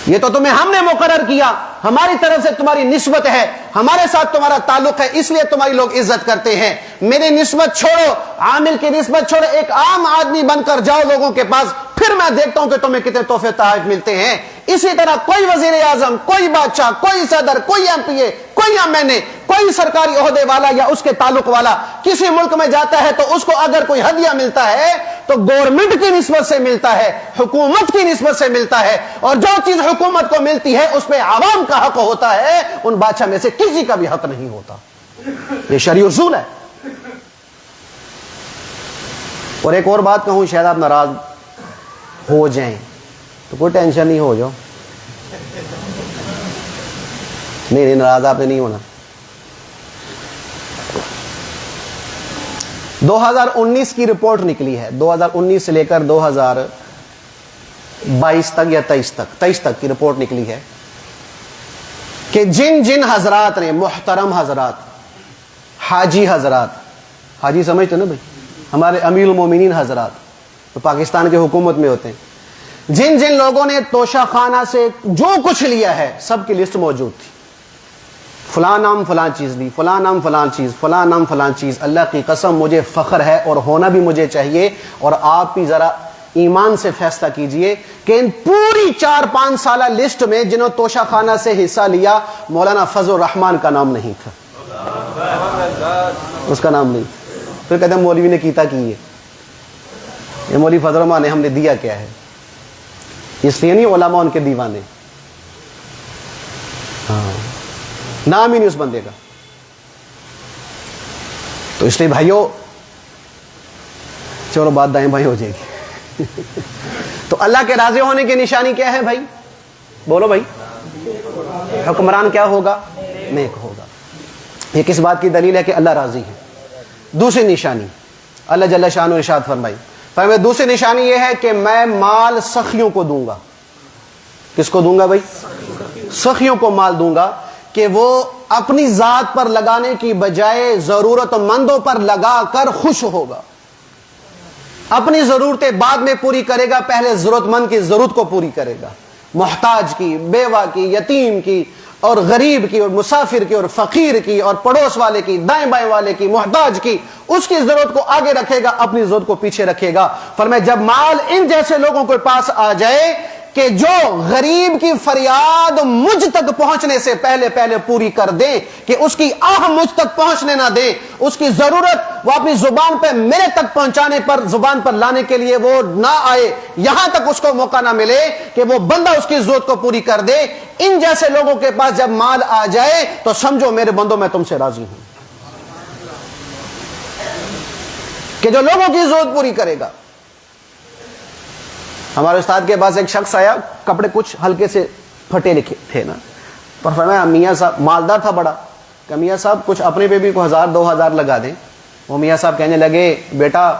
یہ تو تمہیں ہم نے مقرر کیا، ہماری طرف سے تمہاری نسبت ہے، ہمارے ساتھ تمہارا تعلق ہے، اس لیے تمہاری لوگ عزت کرتے ہیں۔ میری نسبت چھوڑو، عامل کی نسبت چھوڑو، ایک عام آدمی بن کر جاؤ لوگوں کے پاس، پھر میں دیکھتا ہوں کہ تمہیں کتنے تحفے تحائف ملتے ہیں۔ اسی طرح کوئی وزیر اعظم، کوئی بادشاہ، کوئی صدر، کوئی ایم پی اے، کوئی ایم این اے، کوئی سرکاری عہدے والا یا اس کے تعلق والا کسی ملک میں جاتا ہے تو اس کو اگر کوئی ہدیہ ملتا ہے تو گورنمنٹ کی نسبت سے ملتا ہے، حکومت کی نسبت سے ملتا ہے، اور جو چیز حکومت کو ملتی ہے اس پہ عوام کا حق ہوتا ہے، ان بادشاہ میں سے کسی کا بھی حق نہیں ہوتا۔ یہ شرعی اصول ہے۔ اور ایک اور بات کہوں، شاید آپ ناراض ہو جائیں تو کوئی ٹینشن نہیں، ہو جاؤ، نہیں ناراض آپ نے نہیں ہونا۔ 2019 کی رپورٹ نکلی ہے، 2019 سے لے کر 2022 تک یا 23 تک کی رپورٹ نکلی ہے کہ جن حضرات نے، محترم حضرات، حاجی حضرات، حاجی سمجھتے نا بھائی، ہمارے امیر المومنین حضرات تو پاکستان کے حکومت میں ہوتے ہیں، جن لوگوں نے توشہ خانہ سے جو کچھ لیا ہے سب کی لسٹ موجود تھی، فلاں نام فلاں چیز لی، فلاں نام فلاں چیز، فلاں نام فلاں چیز۔ اللہ کی قسم مجھے فخر ہے اور ہونا بھی مجھے چاہیے، اور آپ بھی ذرا ایمان سے فیصلہ کیجئے کہ ان پوری 4-5 سالہ لسٹ میں جنہوں توشہ خانہ سے حصہ لیا، مولانا فضل الرحمان کا نام نہیں تھا، اس کا نام نہیں تھا۔ پھر کہتے ہیں مولوی نے کیتا کی ہے، یہ مولوی فضل الرحمان نے، ہم نے دیا کیا ہے؟ اس لیے نہیں علماء ان کے دیوانے، نام ہی نہیں اس بندے کا۔ تو اس لیے بھائیو، چلو بات دائیں بھائی ہو جائے گی۔ تو اللہ کے راضی ہونے کی نشانی کیا ہے بھائی؟ بولو بھائی، حکمران کیا ہوگا؟ نیک ہوگا۔ یہ کس بات کی دلیل ہے کہ اللہ راضی ہے؟ دوسری نشانی اللہ جل شانہ ارشاد فرمائی، دوسری نشانی یہ ہے کہ میں مال سخیوں کو دوں گا۔ کس کو دوں گا بھائی؟ سخیوں کو مال دوں گا کہ وہ اپنی ذات پر لگانے کی بجائے ضرورت مندوں پر لگا کر خوش ہوگا۔ اپنی ضرورتیں بعد میں پوری کرے گا، پہلے ضرورت مند کی ضرورت کو پوری کرے گا، محتاج کی، بیوہ کی، یتیم کی، اور غریب کی، اور مسافر کی، اور فقیر کی، اور پڑوس والے کی، دائیں بائیں والے کی، محتاج کی، اس کی ضرورت کو آگے رکھے گا، اپنی ضرورت کو پیچھے رکھے گا۔ فرمایا جب مال ان جیسے لوگوں کے پاس آ جائے کہ جو غریب کی فریاد مجھ تک پہنچنے سے پہلے پوری کر دے، کہ اس کی آہ مجھ تک پہنچنے نہ دے، اس کی ضرورت وہ اپنی زبان پہ میرے تک پہنچانے پر، زبان پر لانے کے لیے وہ نہ آئے، یہاں تک اس کو موقع نہ ملے کہ وہ بندہ اس کی ضرورت کو پوری کر دے، ان جیسے لوگوں کے پاس جب مال آ جائے تو سمجھو میرے بندوں میں تم سے راضی ہوں، کہ جو لوگوں کی ضرورت پوری کرے گا۔ ہمارے استاد کے پاس ایک شخص آیا، کپڑے کچھ ہلکے سے پھٹے لکھے تھے نا، پر فرمایا میاں صاحب، مالدار تھا بڑا، کہ میاں صاحب کچھ اپنے پہ بھی کوئی 1000-2000 لگا دیں۔ وہ میاں صاحب کہنے لگے بیٹا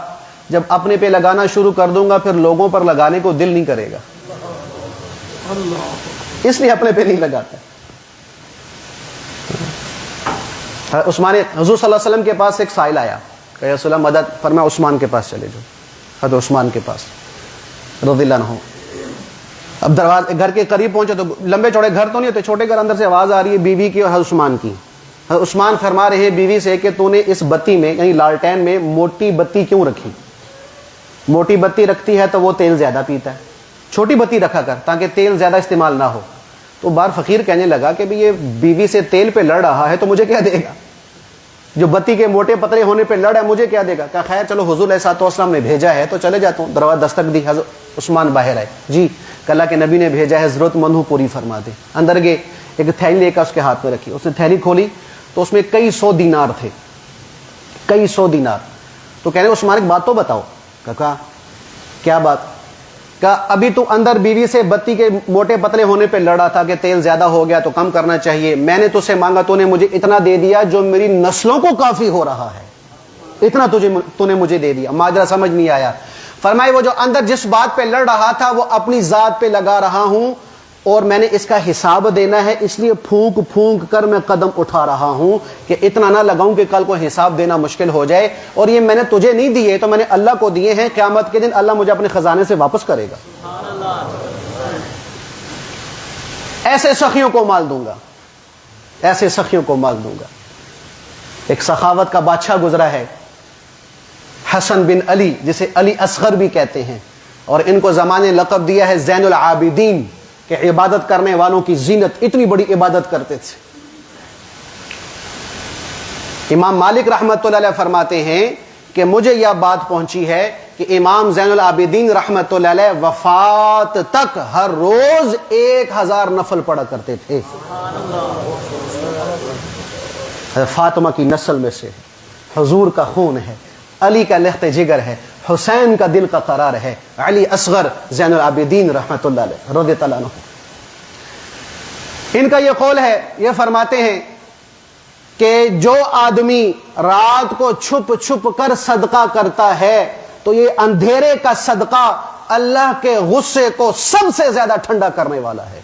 جب اپنے پہ لگانا شروع کر دوں گا پھر لوگوں پر لگانے کو دل نہیں کرے گا، اس لیے اپنے پہ نہیں لگاتا۔ عثمان، حضور صلی اللہ علیہ وسلم کے پاس ایک سائل آیا کہ رسول اللہ مدد، فرمایا عثمان کے پاس چلے جاؤ، حضرت عثمان کے پاس۔ رضی اللہ عنہ. اب دروازے گھر کے قریب پہنچے تو لمبے چوڑے گھر تو نہیں ہوتے، چھوٹے گھر، اندر سے آواز آ رہی ہے بیوی کی اور حضرت عثمان کی. حضرت عثمان فرما رہے ہیں بیوی سے کہ تو نے اس بتی میں یعنی لالٹین میں موٹی بتی کیوں رکھی؟ موٹی بتی رکھتی ہے تو وہ تیل زیادہ پیتا ہے، چھوٹی بتی رکھا کر تاکہ تیل زیادہ استعمال نہ ہو. تو بار فقیر کہنے لگا کہ بھی یہ بیوی سے تیل پہ لڑ رہا ہے تو مجھے کیا دے گا؟ جو بتی کے موٹے پتلے ہونے پہ لڑ ہے مجھے کیا دے گا؟ کہا خیر چلو حضور علیہ السلام نے بھیجا ہے تو چلے جاتا ہوں. دروازہ دستک دی، حضرت عثمان باہر آئے. جی اللہ کے نبی نے بھیجا ہے، ضرورت مند ہوں پوری فرما دے. اندر گئے، ایک تھیلی لے کر اس کے ہاتھ میں رکھی. اس نے تھیلی کھولی تو اس میں کئی سو دینار تھے، کئی سو دینار. تو کہہ رہے عثمان ایک بات تو بتاؤ. کہا کیا بات؟ کہا ابھی تو اندر بیوی سے بتی کے موٹے پتلے ہونے پہ لڑا تھا کہ تیل زیادہ ہو گیا تو کم کرنا چاہیے. میں نے تجھ سے مانگا، تو نے مجھے اتنا دے دیا جو میری نسلوں کو کافی ہو رہا ہے، اتنا تو نے مجھے دے دیا. ماجرا سمجھ نہیں آیا. فرمائے وہ جو اندر جس بات پہ لڑ رہا تھا وہ اپنی ذات پہ لگا رہا ہوں اور میں نے اس کا حساب دینا ہے، اس لیے پھونک پھونک کر میں قدم اٹھا رہا ہوں کہ اتنا نہ لگاؤں کہ کل کو حساب دینا مشکل ہو جائے. اور یہ میں نے تجھے نہیں دیے تو میں نے اللہ کو دیے ہیں، قیامت کے دن اللہ مجھے اپنے خزانے سے واپس کرے گا. ایسے سخیوں کو مال دوں گا، ایسے سخیوں کو مال دوں گا. ایک سخاوت کا بادشاہ گزرا ہے، حسن بن علی، جسے علی اصغر بھی کہتے ہیں، اور ان کو زمانے لقب دیا ہے زین العابدین، کہ عبادت کرنے والوں کی زینت، اتنی بڑی عبادت کرتے تھے. امام مالک رحمۃ اللہ علیہ فرماتے ہیں کہ مجھے یہ بات پہنچی ہے کہ امام زین العابدین رحمۃ اللہ علیہ وفات تک ہر روز 1000 نفل پڑھا کرتے تھے. فاطمہ کی نسل میں سے حضور کا خون ہے، علی کا لخت جگر ہے، حسین کا دل کا قرار ہے، علی اصغر زین العابدین رحمۃ اللہ علیہ رضی اللہ عنہ. ان کا یہ قول ہے، یہ فرماتے ہیں کہ جو آدمی رات کو چھپ چھپ کر صدقہ کرتا ہے تو یہ اندھیرے کا صدقہ اللہ کے غصے کو سب سے زیادہ ٹھنڈا کرنے والا ہے.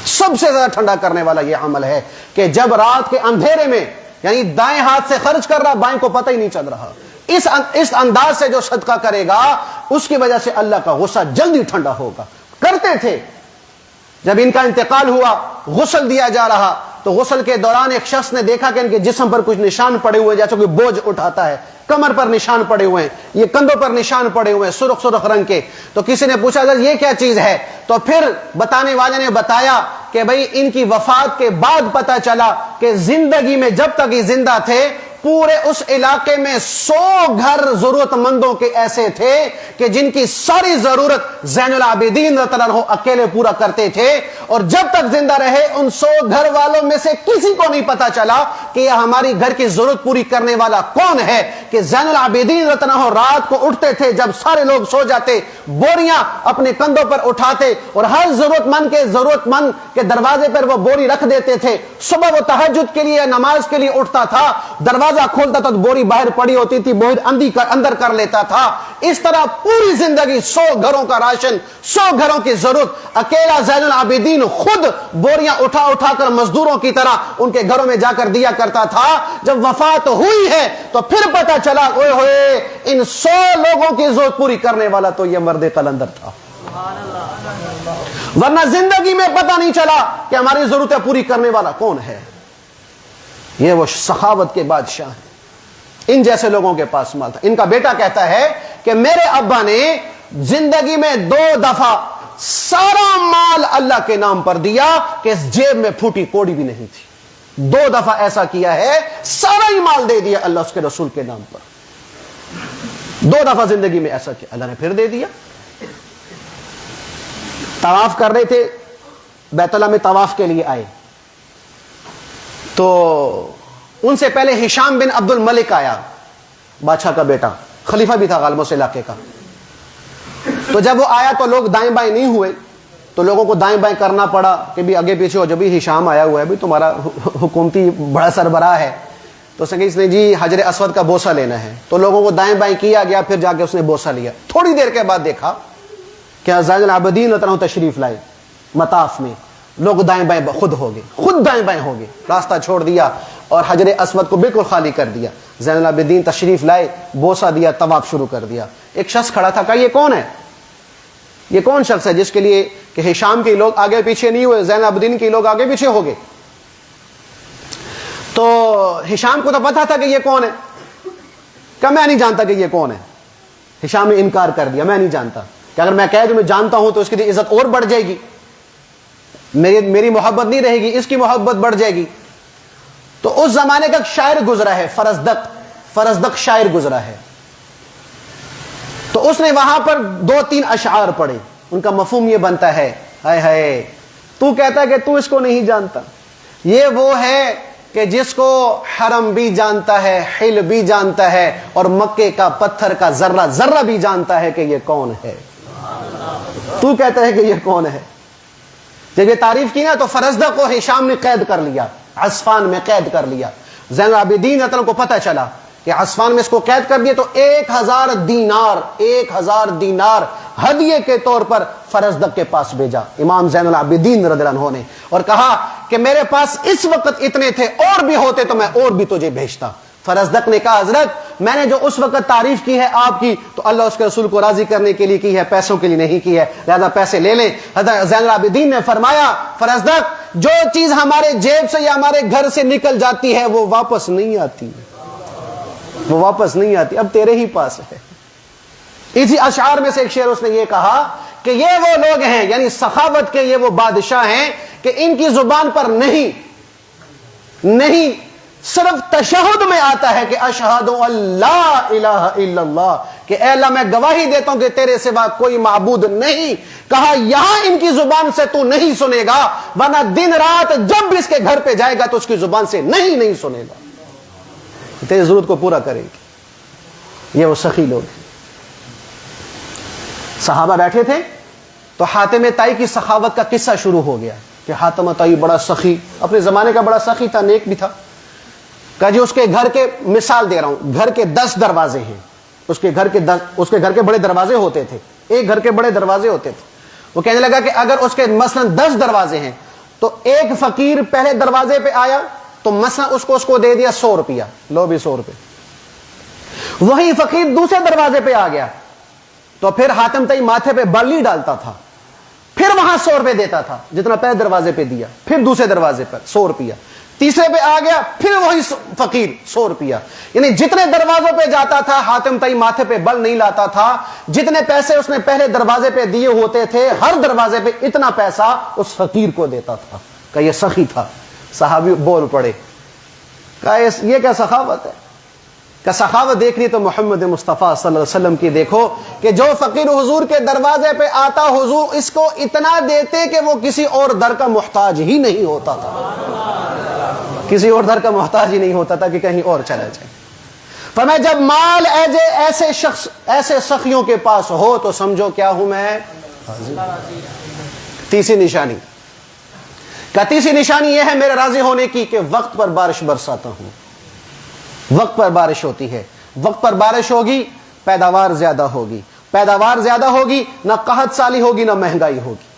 سب سے زیادہ ٹھنڈا کرنے والا یہ عمل ہے کہ جب رات کے اندھیرے میں یعنی دائیں ہاتھ سے خرچ کر رہا، بائیں کو پتہ ہی نہیں چل رہا، اس انداز سے جو صدقہ کرے گا اس کی وجہ سے اللہ کا غصہ جلدی ٹھنڈا ہوگا. کرتے تھے. جب ان کا انتقال ہوا، غسل دیا جا رہا تو غسل کے دوران ایک شخص نے دیکھا کہ ان کے جسم پر کچھ نشان پڑے ہوئے، جیسے کوئی بوجھ اٹھاتا ہے. کمر پر نشان پڑے ہوئے ہیں، یہ کندھوں پر نشان پڑے ہوئے ہیں سرخ سرخ رنگ کے. تو کسی نے پوچھا یہ کیا چیز ہے؟ تو پھر بتانے والے نے بتایا کہ بھئی ان کی وفات کے بعد پتا چلا کہ زندگی میں جب تک یہ زندہ تھے پورے اس علاقے میں 100 گھر ضرورت مندوں کے ایسے تھے کہ جن کی ساری ضرورت زین العابدین رضی اللہ عنہ اکیلے پورا کرتے تھے. اور جب تک زندہ رہے ان 100 گھر والوں میں سے کسی کو نہیں پتا چلا کہ یہ ہماری گھر کی ضرورت پوری کرنے والا کون ہے. کہ زین العابدین رضی اللہ عنہ رات کو اٹھتے تھے جب سارے لوگ سو جاتے، بوریاں اپنے کندھوں پر اٹھاتے اور ہر ضرورت مند کے دروازے پر وہ بوری رکھ دیتے تھے. صبح وہ تہجد کے لیے نماز کے لیے اٹھتا تھا، دروازہ کھولتا تھا تو بوری باہر پڑی ہوتی تھی، بوری اندر کر لیتا تھا. اس طرح پوری زندگی 100 گھروں کا راشن، 100 گھروں کی ضرورت اکیلا زین العابدین خود بوریاں اٹھا اٹھا کر مزدوروں کی طرح ان کے گھروں میں جا کر دیا کرتا تھا. جب وفات ہوئی ہے تو پھر پتا چلا اوئے ہوئے ان 100 لوگوں کی ضرورت پوری کرنے والا تو یہ مرد قلندر تھا. ورنہ زندگی میں پتہ نہیں چلا کہ ہماری ضرورتیں پوری کرنے والا کون ہے. یہ وہ سخاوت کے بادشاہ ہیں. ان جیسے لوگوں کے پاس مال تھا. ان کا بیٹا کہتا ہے کہ میرے ابا نے زندگی میں 2 دفعہ سارا مال اللہ کے نام پر دیا کہ اس جیب میں پھوٹی کوڑی بھی نہیں تھی. 2 دفعہ ایسا کیا ہے، سارا ہی مال دے دیا اللہ اس کے رسول کے نام پر. 2 دفعہ زندگی میں ایسا کیا، اللہ نے پھر دے دیا. طواف کر رہے تھے، بیت اللہ میں طواف کے لیے آئے تو ان سے پہلے ہشام بن عبد الملک آیا، بادشاہ کا بیٹا، خلیفہ بھی تھا غالب اس علاقے کا. تو جب وہ آیا تو لوگ دائیں بائیں نہیں ہوئے تو لوگوں کو دائیں بائیں کرنا پڑا کہ بھی آگے پیچھے ہو. جب بھی ہشام آیا ہوا ہے بھی تمہارا حکومتی بڑا سربراہ ہے تو اس نے جی حجر اسود کا بوسہ لینا ہے. تو لوگوں کو دائیں بائیں کیا گیا، پھر جا کے اس نے بوسہ لیا. تھوڑی دیر کے بعد دیکھا کہ زین العابدین رضی اللہ عنہ تشریف لائے مطاف میں. لوگ دائیں بائیں خود دائیں بائیں ہو گئے، راستہ چھوڑ دیا اور حجر اسود کو بالکل خالی کر دیا. زین العابدین تشریف لائے، بوسہ دیا، طواف شروع کر دیا. ایک شخص کھڑا تھا، کہا یہ کون ہے؟ یہ کون شخص ہے جس کے لیے کہ ہشام کے لوگ آگے پیچھے نہیں ہوئے, زین العابدین کے لوگ آگے پیچھے ہو گئے؟ تو ہشام کو تو پتا تھا کہ یہ کون ہے, کہ میں نہیں جانتا کہ یہ کون ہے. ہشام نے انکار کر دیا, میں نہیں جانتا, کہ اگر میں کہہ دوں میں جانتا ہوں تو اس کی عزت اور بڑھ جائے گی, میری محبت نہیں رہے گی, اس کی محبت بڑھ جائے گی. تو اس زمانے کا شاعر گزرا ہے, فرزدق شاعر گزرا ہے. تو اس نے وہاں پر 2-3 اشعار پڑھے. ان کا مفہوم یہ بنتا ہے, ہائے ہائے تو کہتا ہے کہ تو اس کو نہیں جانتا, یہ وہ ہے کہ جس کو حرم بھی جانتا ہے, حل بھی جانتا ہے, اور مکے کا پتھر کا ذرہ ذرہ بھی جانتا ہے کہ یہ کون ہے. تو کہتا ہے کہ یہ کون ہے. جب یہ تعریف کی نا تو فرزدق کو ہشام نے قید کر لیا, عسفان میں قید کر لیا. زین العابدین کو پتہ چلا کہ عسفان میں اس کو قید کر دیا, تو 1000 دینار ہدیے کے طور پر فرزدق کے پاس بھیجا امام زین العابدین رضی اللہ عنہ نے, اور کہا کہ میرے پاس اس وقت اتنے تھے, اور بھی ہوتے تو میں اور بھی تجھے بھیجتا. فرزدق نے کہا حضرت میں نے جو اس وقت تعریف کی ہے آپ کی تو اللہ اس کے رسول کو راضی کرنے کے لیے کی ہے, پیسوں کے لیے نہیں کی ہے, لہذا پیسے لے لیں. حضرت زین العابدین نے فرمایا فرزدق جو چیز ہمارے جیب سے یا ہمارے گھر سے نکل جاتی ہے وہ واپس نہیں آتی, وہ واپس نہیں آتی, اب تیرے ہی پاس ہے. اسی اشعار میں سے ایک شعر اس نے یہ کہا کہ یہ وہ لوگ ہیں, یعنی سخاوت کے یہ وہ بادشاہ ہیں کہ ان کی زبان پر نہیں صرف تشہد میں آتا ہے کہ اشہد اللہ الہ الا اللہ, کہ اے اللہ میں گواہی دیتا ہوں کہ تیرے سوا کوئی معبود نہیں. کہا یہاں ان کی زبان سے تو نہیں سنے گا, ورنہ دن رات جب بھی اس کے گھر پہ جائے گا تو اس کی زبان سے نہیں سنے گا, تیری ضرورت کو پورا کرے گی. یہ وہ سخی لوگ ہیں. صحابہ بیٹھے تھے تو حاتم طائی کی سخاوت کا قصہ شروع ہو گیا کہ حاتم طائی بڑا سخی, اپنے زمانے کا بڑا سخی تھا, نیک بھی تھا. کہا جی اس کے گھر کے, مثال دے رہا ہوں, گھر کے 10 دروازے ہیں, اس کے گھر کے بڑے دروازے ہوتے تھے, ایک گھر کے بڑے دروازے ہوتے تھے. وہ کہنے لگا کہ اگر اس کے مثلا 10 دروازے ہیں تو ایک فقیر پہلے دروازے پہ آیا تو مثلا اس کو دے دیا 100 روپیہ, لو بھی 100 روپے. وہی فقیر دوسرے دروازے پہ آ گیا تو پھر حاتم طائی ماتھے پہ بلی ڈالتا تھا, پھر وہاں 100 روپے دیتا تھا جتنا پہلے دروازے پہ دیا, پھر دوسرے دروازے پر 100 روپیہ, تیسرے پہ آ گیا پھر وہی فقیر 100 روپیہ. یعنی جتنے دروازوں پہ جاتا تھا حاتم طائی ماتھے پہ بل نہیں لاتا تھا, جتنے پیسے اس نے پہلے دروازے پہ دیے ہوتے تھے ہر دروازے پہ اتنا پیسہ اس فقیر کو دیتا تھا. کہ یہ سخی تھا. صحابی بول پڑے, کہا یہ کیا سخاوت ہے؟ کہ سخاوت دیکھنی تو محمد مصطفیٰ صلی اللہ علیہ وسلم کی دیکھو کہ جو فقیر حضور کے دروازے پہ آتا حضور اس کو اتنا دیتے کہ وہ کسی اور در کا محتاج ہی نہیں ہوتا تھا, کسی اور در کا محتاج ہی نہیں ہوتا تھا کہ کہیں اور چلا جائے. فرمایا جب مال ایسے سخیوں کے پاس ہو تو سمجھو کیا ہوں میں. تیسری نشانی, تیسری نشانی یہ ہے میرے راضی ہونے کی کہ وقت پر بارش برساتا ہوں. وقت پر بارش ہوتی ہے, وقت پر بارش ہوگی پیداوار زیادہ ہوگی, پیداوار زیادہ ہوگی نہ قحط سالی ہوگی نہ مہنگائی ہوگی,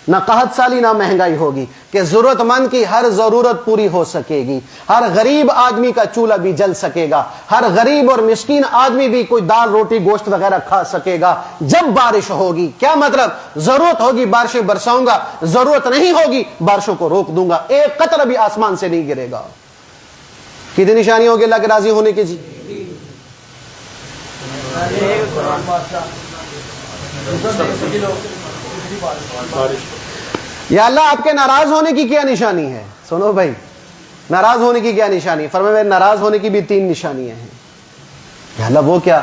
نہ قحط سالی نہ مہنگائی ہوگی, کہ ضرورت مند کی ہر ضرورت پوری ہو سکے گی, ہر غریب آدمی کا چولہا بھی جل سکے گا, ہر غریب اور مسکین آدمی بھی کوئی دال روٹی گوشت وغیرہ کھا سکے گا جب بارش ہوگی. کیا مطلب؟ ضرورت ہوگی بارشیں برساؤں گا, ضرورت نہیں ہوگی بارشوں کو روک دوں گا, ایک قطرہ بھی آسمان سے نہیں گرے گا. کتنی نشانی ہوگی اللہ کے راضی ہونے کی؟ جی یا اللہ آپ کے ناراض ہونے کی کیا نشانی ہے؟ سنو بھائی, ناراض ہونے کی کیا نشانی؟ فرمایا ناراض ہونے کی بھی 3 نشانیاں ہیں. یا اللہ وہ کیا؟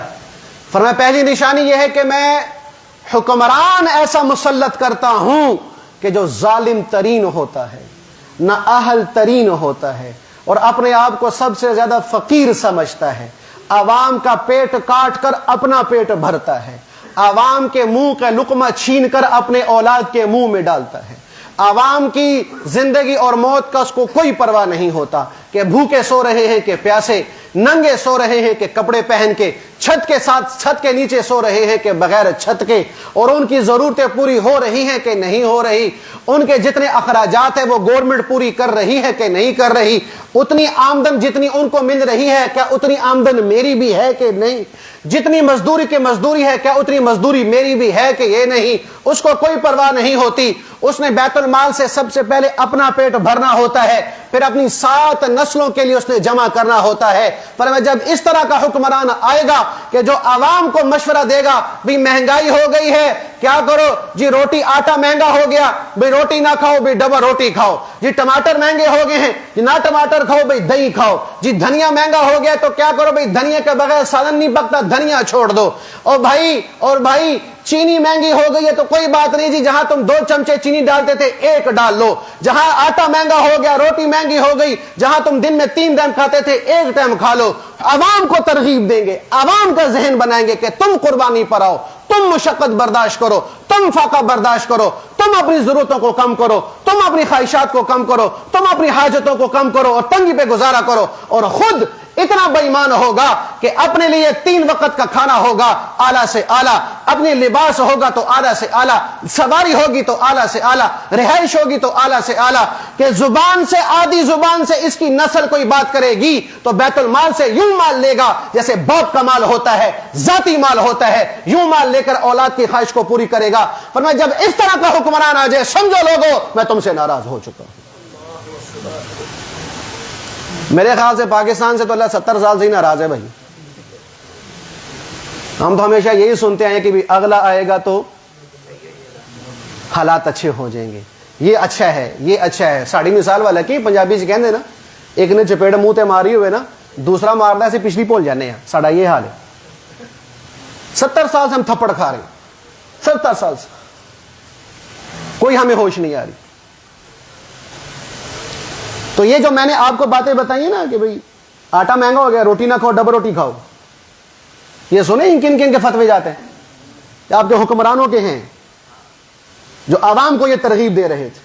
فرمایا پہلی نشانی یہ ہے کہ میں حکمران ایسا مسلط کرتا ہوں کہ جو ظالم ترین ہوتا ہے, نہ اہل ترین ہوتا ہے, اور اپنے آپ کو سب سے زیادہ فقیر سمجھتا ہے, عوام کا پیٹ کاٹ کر اپنا پیٹ بھرتا ہے, عوام کے منہ کا لقمہ چھین کر اپنے اولاد کے منہ میں ڈالتا ہے, عوام کی زندگی اور موت کا اس کو کوئی پرواہ نہیں ہوتا کہ بھوکے سو رہے ہیں کہ پیاسے, ننگے سو رہے ہیں کہ کپڑے پہن کے، چھت کے ساتھ چھت کے نیچے سو رہے ہیں کہ بغیر چھت کے، اور ان کی ضرورتیں پوری ہو رہی ہیں کہ نہیں ہو رہی، ان کے جتنے اخراجات ہیں وہ گورنمنٹ پوری کر رہی ہے کہ نہیں کر رہی، اتنی آمدن جتنی ان کو مل رہی ہے کیا اتنی آمدن میری بھی ہے کہ نہیں، جتنی مزدوری کی مزدوری ہے کیا اتنی مزدوری میری بھی ہے کہ یہ نہیں، اس کو کوئی پرواہ نہیں ہوتی۔ اس نے بیت المال سے سب سے پہلے اپنا پیٹ بھرنا ہوتا ہے، پھر اپنی 7 نسلوں کے لیے اس نے جمع کرنا ہوتا ہے۔ پر جب اس طرح کا حکمران آئے گا کہ جو عوام کو مشورہ دے گا بھی مہنگائی ہو گئی ہے کیا کرو جی، روٹی آٹا مہنگا ہو گیا بھئی روٹی نہ کھاؤ بھئی ڈبل روٹی کھاؤ، جی ٹماٹر مہنگے ہو گئے ہیں جی نہ ٹماٹر کھاؤ بھئی دہی کھاؤ، جی دھنیا مہنگا ہو گیا تو کیا کرو بھئی دھنیا کے بغیر سالن نہیں پکتا، دھنیا چھوڑ دو، اور بھائی چینی مہنگی ہو گئی ہے تو کوئی بات نہیں جی، جہاں تم 2 چمچے چینی ڈالتے تھے 1 ڈال لو، جہاں آٹا مہنگا ہو گیا، روٹی مہنگی ہو گئی، جہاں تم دن میں 3 ٹائم کھاتے تھے 1 ٹائم کھا لو۔ عوام کو ترغیب دیں گے، عوام کا ذہن بنائیں گے کہ تم قربانی پر آؤ، تم مشقت برداشت کرو، تم فاقہ برداشت کرو، تم اپنی ضرورتوں کو کم کرو، تم اپنی خواہشات کو کم کرو، تم اپنی حاجتوں کو کم کرو اور تنگی پہ گزارا کرو، اور خود اتنا بے ایمان ہوگا کہ اپنے لیے 3 وقت کا کھانا ہوگا اعلیٰ سے اعلیٰ، اپنی لباس ہوگا تو اعلیٰ سے اعلیٰ، سواری ہوگی تو اعلیٰ سے اعلیٰ، رہائش ہوگی تو اعلیٰ سے اعلیٰ، کہ زبان سے آدھی زبان سے اس کی نسل کوئی بات کرے گی تو بیت المال سے یوں مال لے گا جیسے باپ کا مال ہوتا ہے، ذاتی مال ہوتا ہے، یوں مال لے کر اولاد کی خواہش کو پوری کرے گا۔ فرمایا جب اس طرح کا حکمران آ جائے سمجھو لوگو میں تم سے ناراض ہو چکا ہوں۔ میرے خیال سے پاکستان سے تو اللہ 70 سال سے ہی ناراض ہے بھائی۔ ہم تو ہمیشہ یہی سنتے ہیں کہ بھی اگلا آئے گا تو حالات اچھے ہو جائیں گے، یہ اچھا ہے، یہ اچھا ہے۔ ساڑی مثال والا کی پنجابی سے کہندے نا، ایک نے چپیڑ منہ تے ماری ہوئے نا، دوسرا مارنا سے پچھلی بھول جانے ہیں، ساڑا یہ حال ہے۔ 70 سال سے ہم تھپڑ کھا رہے ہیں، 70 سال سے کوئی ہمیں ہوش نہیں آ رہی۔ تو یہ جو میں نے آپ کو باتیں بتائی ہیں نا کہ بھئی آٹا مہنگا ہو گیا، روٹی نہ کھاؤ ڈبل روٹی کھاؤ، یہ سنیں ان کن کے فتوے جاتے ہیں، آپ کے حکمرانوں کے ہیں جو عوام کو یہ ترغیب دے رہے تھے۔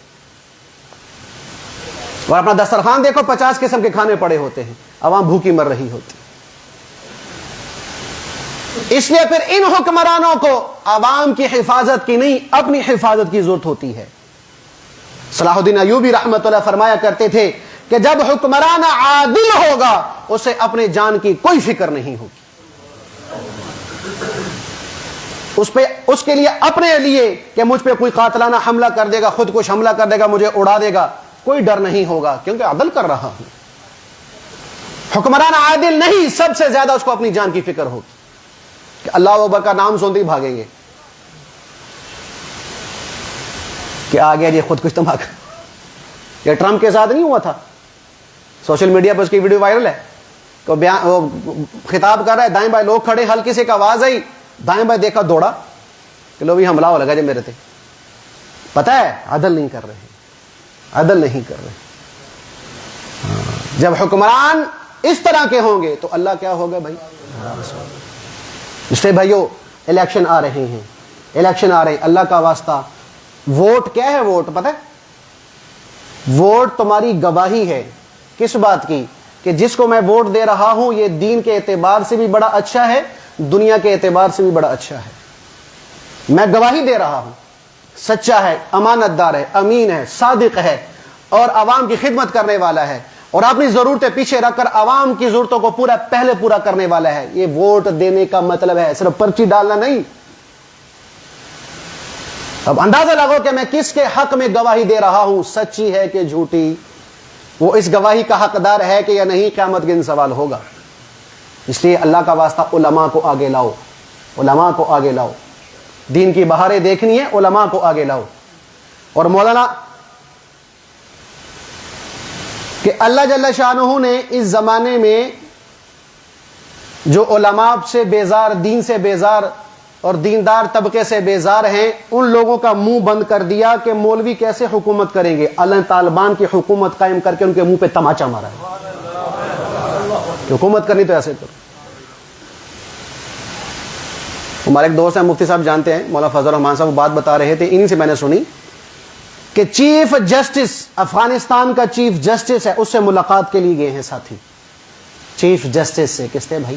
اور اپنا دسترخوان دیکھو 50 قسم کے کھانے پڑے ہوتے ہیں، عوام بھوکی مر رہی ہوتی۔ اس لیے پھر ان حکمرانوں کو عوام کی حفاظت کی نہیں اپنی حفاظت کی ضرورت ہوتی ہے۔ صلاح الدین ایوبی رحمۃ اللہ فرمایا کرتے تھے کہ جب حکمران عادل ہوگا اسے اپنے جان کی کوئی فکر نہیں ہوگی، اس کے لیے اپنے لیے کہ مجھ پہ کوئی قاتلانہ حملہ کر دے گا، خود کش حملہ کر دے گا، مجھے اڑا دے گا، کوئی ڈر نہیں ہوگا کیونکہ عدل کر رہا ہوں۔ حکمران عادل نہیں، سب سے زیادہ اس کو اپنی جان کی فکر ہوگی کہ اللہ اکبر کا نام سنتے ہی بھاگیں گے کہ آ گیا جی خود کچھ دھماکہ۔ یہ ٹرمپ کے ساتھ نہیں ہوا تھا، سوشل میڈیا پر اس کی ویڈیو وائرل ہے کہ وہ خطاب کر رہا ہے، دائیں بائیں لوگ کھڑے، ہلکی سے ایک آواز آئی، دائیں بائیں دیکھا دوڑا کہ لو بھی حملہ ہو لگا جی میرے تھے۔ پتہ ہے عدل نہیں کر رہے، عدل نہیں کر رہے۔ جب حکمران اس طرح کے ہوں گے تو اللہ کیا ہوگا بھائی؟ اس لیے بھائیو الیکشن آ رہے ہیں، الیکشن آ رہے ہیں، اللہ کا واسطہ ووٹ کیا ہے؟ ووٹ پتہ ہے؟ ووٹ تمہاری گواہی ہے کس بات کی؟ کہ جس کو میں ووٹ دے رہا ہوں یہ دین کے اعتبار سے بھی بڑا اچھا ہے، دنیا کے اعتبار سے بھی بڑا اچھا ہے۔ میں گواہی دے رہا ہوں سچا ہے، امانت دار ہے، امین ہے، صادق ہے اور عوام کی خدمت کرنے والا ہے اور اپنی ضرورتیں پیچھے رکھ کر عوام کی ضرورتوں کو پہلے پورا کرنے والا ہے۔ یہ ووٹ دینے کا مطلب ہے، صرف پرچی ڈالنا نہیں۔ اب اندازہ لگو کہ میں کس کے حق میں گواہی دے رہا ہوں، سچی ہے کہ جھوٹی، وہ اس گواہی کا حقدار ہے کہ یا نہیں، قیامت کے دن سوال ہوگا۔ اس لیے اللہ کا واسطہ علماء کو آگے لاؤ، علماء کو آگے لاؤ، دین کی بہاریں دیکھنی ہے، علماء کو آگے لاؤ۔ اور مولانا کہ اللہ جل شانہ نے اس زمانے میں جو علماء سے بیزار، دین سے بیزار اور دیندار طبقے سے بیزار ہیں، ان لوگوں کا منہ بند کر دیا کہ مولوی کیسے حکومت کریں گے۔ اللہ طالبان کی حکومت قائم کر کے ان کے منہ پہ تماچا مارا ہے کہ حکومت کرنی تو ایسے کرو۔ ہمارے ایک دوست ہیں مفتی صاحب جانتے ہیں، مولانا فضل الرحمان صاحب، وہ بات بتا رہے تھے، انہی سے میں نے سنی کہ چیف جسٹس افغانستان کا چیف جسٹس ہے، اس سے ملاقات کے لیے گئے ہیں ساتھی، چیف جسٹس سے. کس تھے بھائی؟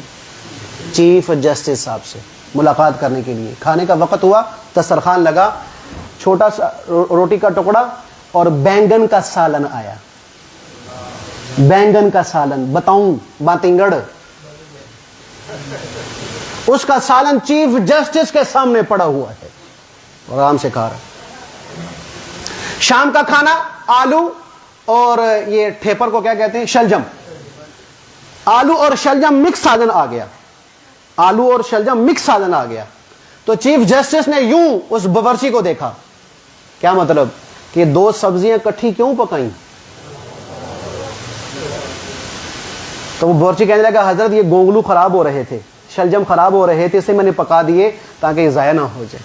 چیف جسٹس صاحب سے ملاقات کرنے کے لیے. کھانے کا وقت ہوا, دسترخوان لگا, چھوٹا سا روٹی کا ٹکڑا اور بینگن کا سالن آیا. بینگن کا سالن, بتاؤں باتنگڑ, اس کا سالن چیف جسٹس کے سامنے پڑا ہوا ہے اور آرام سے کھا رہا. شام کا کھانا آلو اور یہ ٹھیپر کو کیا کہتے ہیں, شلجم. آلو اور شلجم مکس سالن آ گیا. آلو اور شلجم مکس سالن آ گیا. تو چیف جسٹس نے یوں اس باورچی کو دیکھا. کیا مطلب کہ دو سبزیاں کٹھی کیوں پکائیں؟ تو وہ باورچی کہنے لگا حضرت یہ گونگلو خراب ہو رہے تھے, شلجم خراب ہو رہے تھے, اس سے میں نے پکا دیے تاکہ یہ ضائع نہ ہو جائے.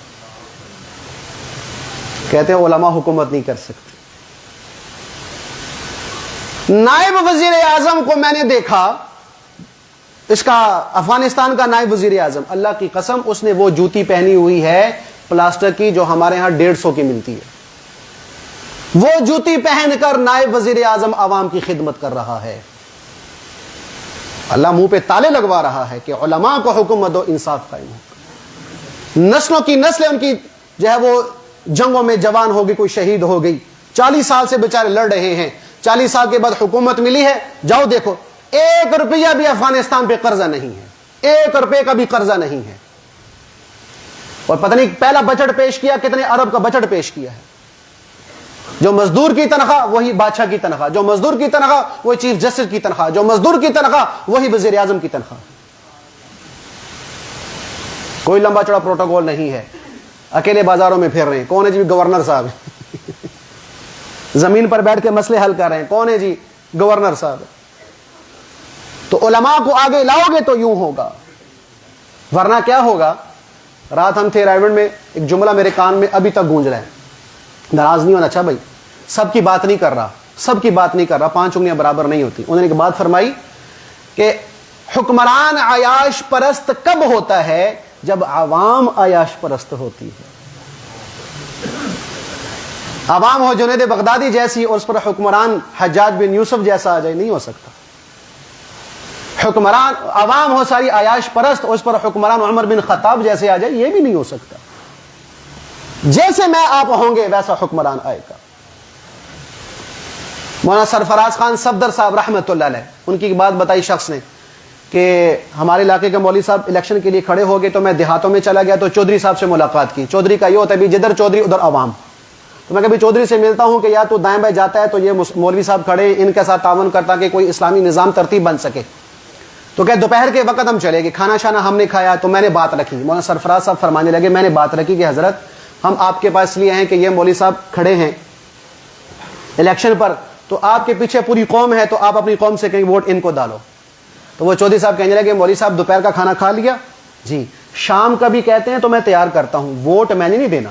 کہتے ہیں علماء حکومت نہیں کر سکتے. نائب وزیر اعظم کو میں نے دیکھا, اس کا افغانستان کا نائب وزیر اعظم, اللہ کی قسم اس نے وہ جوتی پہنی ہوئی ہے پلاسٹر کی جو ہمارے ہاں 150 کی ملتی ہے. وہ جوتی پہن کر نائب وزیر اعظم عوام کی خدمت کر رہا ہے. اللہ منہ پہ تالے لگوا رہا ہے کہ علماء کو حکومت دو, انصاف قائم ہو. نسلوں کی نسلیں ان کی جو ہے وہ جنگوں میں جوان ہوگی, کوئی شہید ہو گئی, 40 سال سے بیچارے لڑ رہے ہیں, 40 سال کے بعد حکومت ملی ہے. جاؤ دیکھو 1 روپیہ بھی افغانستان پہ قرضہ نہیں ہے, 1 روپے کا بھی قرضہ نہیں ہے. اور پتہ نہیں پہلا بجٹ پیش کیا کتنے ارب کا بجٹ پیش کیا ہے. جو مزدور کی تنخواہ وہی بادشاہ کی تنخواہ, جو مزدور کی تنخواہ وہی چیف جسٹس کی تنخواہ, جو مزدور کی تنخواہ وہی وزیر اعظم کی تنخواہ. کوئی لمبا چوڑا پروٹوکول نہیں ہے. اکیلے بازاروں میں پھر رہے ہیں. کون ہے جی؟ گورنر صاحب. زمین پر بیٹھ کے مسئلے حل کر رہے ہیں. کون ہے جی؟ گورنر صاحب. تو علماء کو آگے لاؤ گے تو یوں ہوگا, ورنہ کیا ہوگا. رات ہم تھے رائے گڑھ میں, ایک جملہ میرے کان میں ابھی تک گونج رہا ہے. ناراض نہیں ہونا. اچھا بھائی, سب کی بات نہیں کر رہا, سب کی بات نہیں کر رہا, 5 انگلیاں برابر نہیں ہوتی. انہوں نے ایک بات فرمائی کہ حکمران عیاش پرست کب ہوتا ہے؟ جب عوام عیاش پرست ہوتی ہے. عوام ہو جنید بغدادی جیسی اور اس پر حکمران حجاج بن یوسف جیسا آ جائے, نہیں ہو سکتا. حکمران عوام ہو ساری عیاش پرست اور اس پر حکمران عمر بن خطاب جیسے آ جائے, یہ بھی نہیں ہو سکتا. جیسے میں آپ ہوں گے ویسا حکمران آئے گا. مولانا سرفراز خان صفدر صاحب رحمۃ اللہ علیہ, ان کی بات بتائی شخص نے کہ ہمارے علاقے کے مولوی صاحب الیکشن کے لیے کھڑے ہو گئے, تو میں دیہاتوں میں چلا گیا تو چودھری صاحب سے ملاقات کی. چودھری کا یہ ہوتا ہے جدھر چودھری ادھر عوام. تو میں کبھی چودھری سے ملتا ہوں کہ یا تو دائیں بائیں جاتا ہے تو یہ مولوی صاحب کھڑے, ان کے ساتھ تعاون کرتا کہ کوئی اسلامی نظام ترتیب بن سکے. تو کہ دوپہر کے وقت ہم چلے گئے, کھانا شانا ہم نے کھایا, تو میں نے بات رکھی. مولانا سرفراز صاحب فرمانے لگے, میں نے بات رکھی کہ حضرت ہم آپ کے پاس لیے ہیں کہ یہ مولوی صاحب کھڑے ہیں الیکشن پر, تو آپ کے پیچھے پوری قوم ہے, تو آپ اپنی قوم سے کہیں ووٹ ان کو ڈالو. تو وہ چودھری صاحب کہنے لگے, مولوی صاحب دوپہر کا کھانا کھا لیا؟ جی. شام کا بھی کہتے ہیں تو میں تیار کرتا ہوں, ووٹ میں نے نہیں دینا,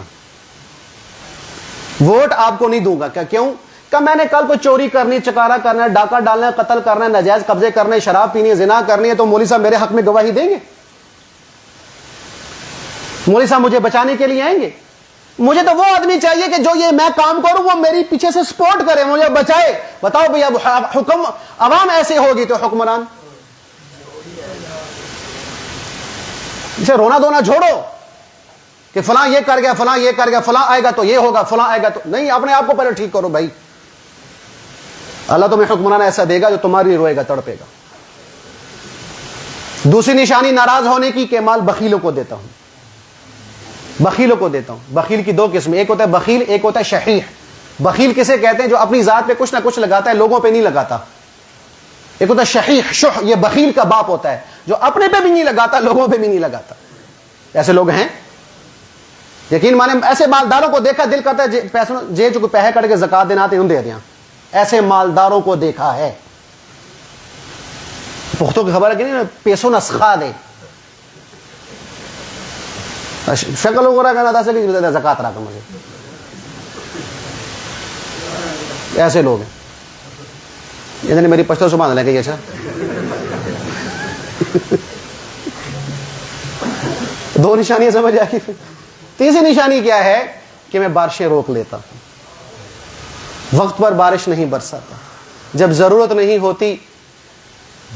ووٹ آپ کو نہیں دوں گا. کیوں؟ کہ میں نے کل کو چوری کرنی, چکارا کرنا ہے, ڈاکہ ڈالنا ہے, قتل کرنا ہے, ناجائز قبضے کرنے ہیں, شراب پینی ہے, زنا کرنی ہے, تو مولوی صاحب میرے حق میں گواہی دیں گے؟ مولوی صاحب مجھے بچانے کے لیے آئیں گے؟ مجھے تو وہ آدمی چاہیے کہ جو یہ میں کام کروں وہ میری پیچھے سے سپورٹ کرے, مجھے بچائے. بتاؤ بھئی, اب حکم عوام ایسے ہوگی تو حکمران اسے رونا دھونا چھوڑو کہ فلاں یہ کر گیا, فلاں یہ کر گیا, فلاں آئے گا تو یہ ہوگا, فلاں آئے گا تو نہیں. اپنے آپ کو پہلے ٹھیک کرو بھائی. اللہ تمہیں حکمران ایسا دے گا جو تمہاری روئے گا, تڑپے گا. دوسری نشانی ناراض ہونے کی کہ مال بخیلوں کو دیتا ہوں, بخیلوں کو دیتا ہوں. بخیل کی 2 قسم, ایک ہوتا ہے بخیل, ایک ہوتا ہے شحیح. بخیل کسے کہتے ہیں؟ جو اپنی ذات پہ کچھ نہ کچھ لگاتا ہے, لوگوں پہ نہیں لگاتا. ایک ہوتا ہے شحیح, شح, یہ بخیل کا باپ ہوتا ہے, جو اپنے پہ بھی نہیں لگاتا, لوگوں پہ بھی نہیں لگاتا. ایسے لوگ ہیں, یقین مانے. ایسے مالداروں کو دیکھا, دل کرتا ہے پیسوں جے جو پیسے کٹ کے زکات دینا آتے ان دے دیا. ایسے مالداروں کو دیکھا ہے. پختوں کی خبر ہے کہ نہیں, پیسوں نسخہ دے, شکل ہو رہا کہنا تھا کہ زکات رکھ مجھے. ایسے لوگ ہیں. ادھر نے میری پشتو سبحان اللہ کہ اچھا دو نشانیاں سمجھ آئی. تیسری نشانی کیا ہے کہ میں بارشیں روک لیتا ہوں, وقت پر بارش نہیں برساتا, جب ضرورت نہیں ہوتی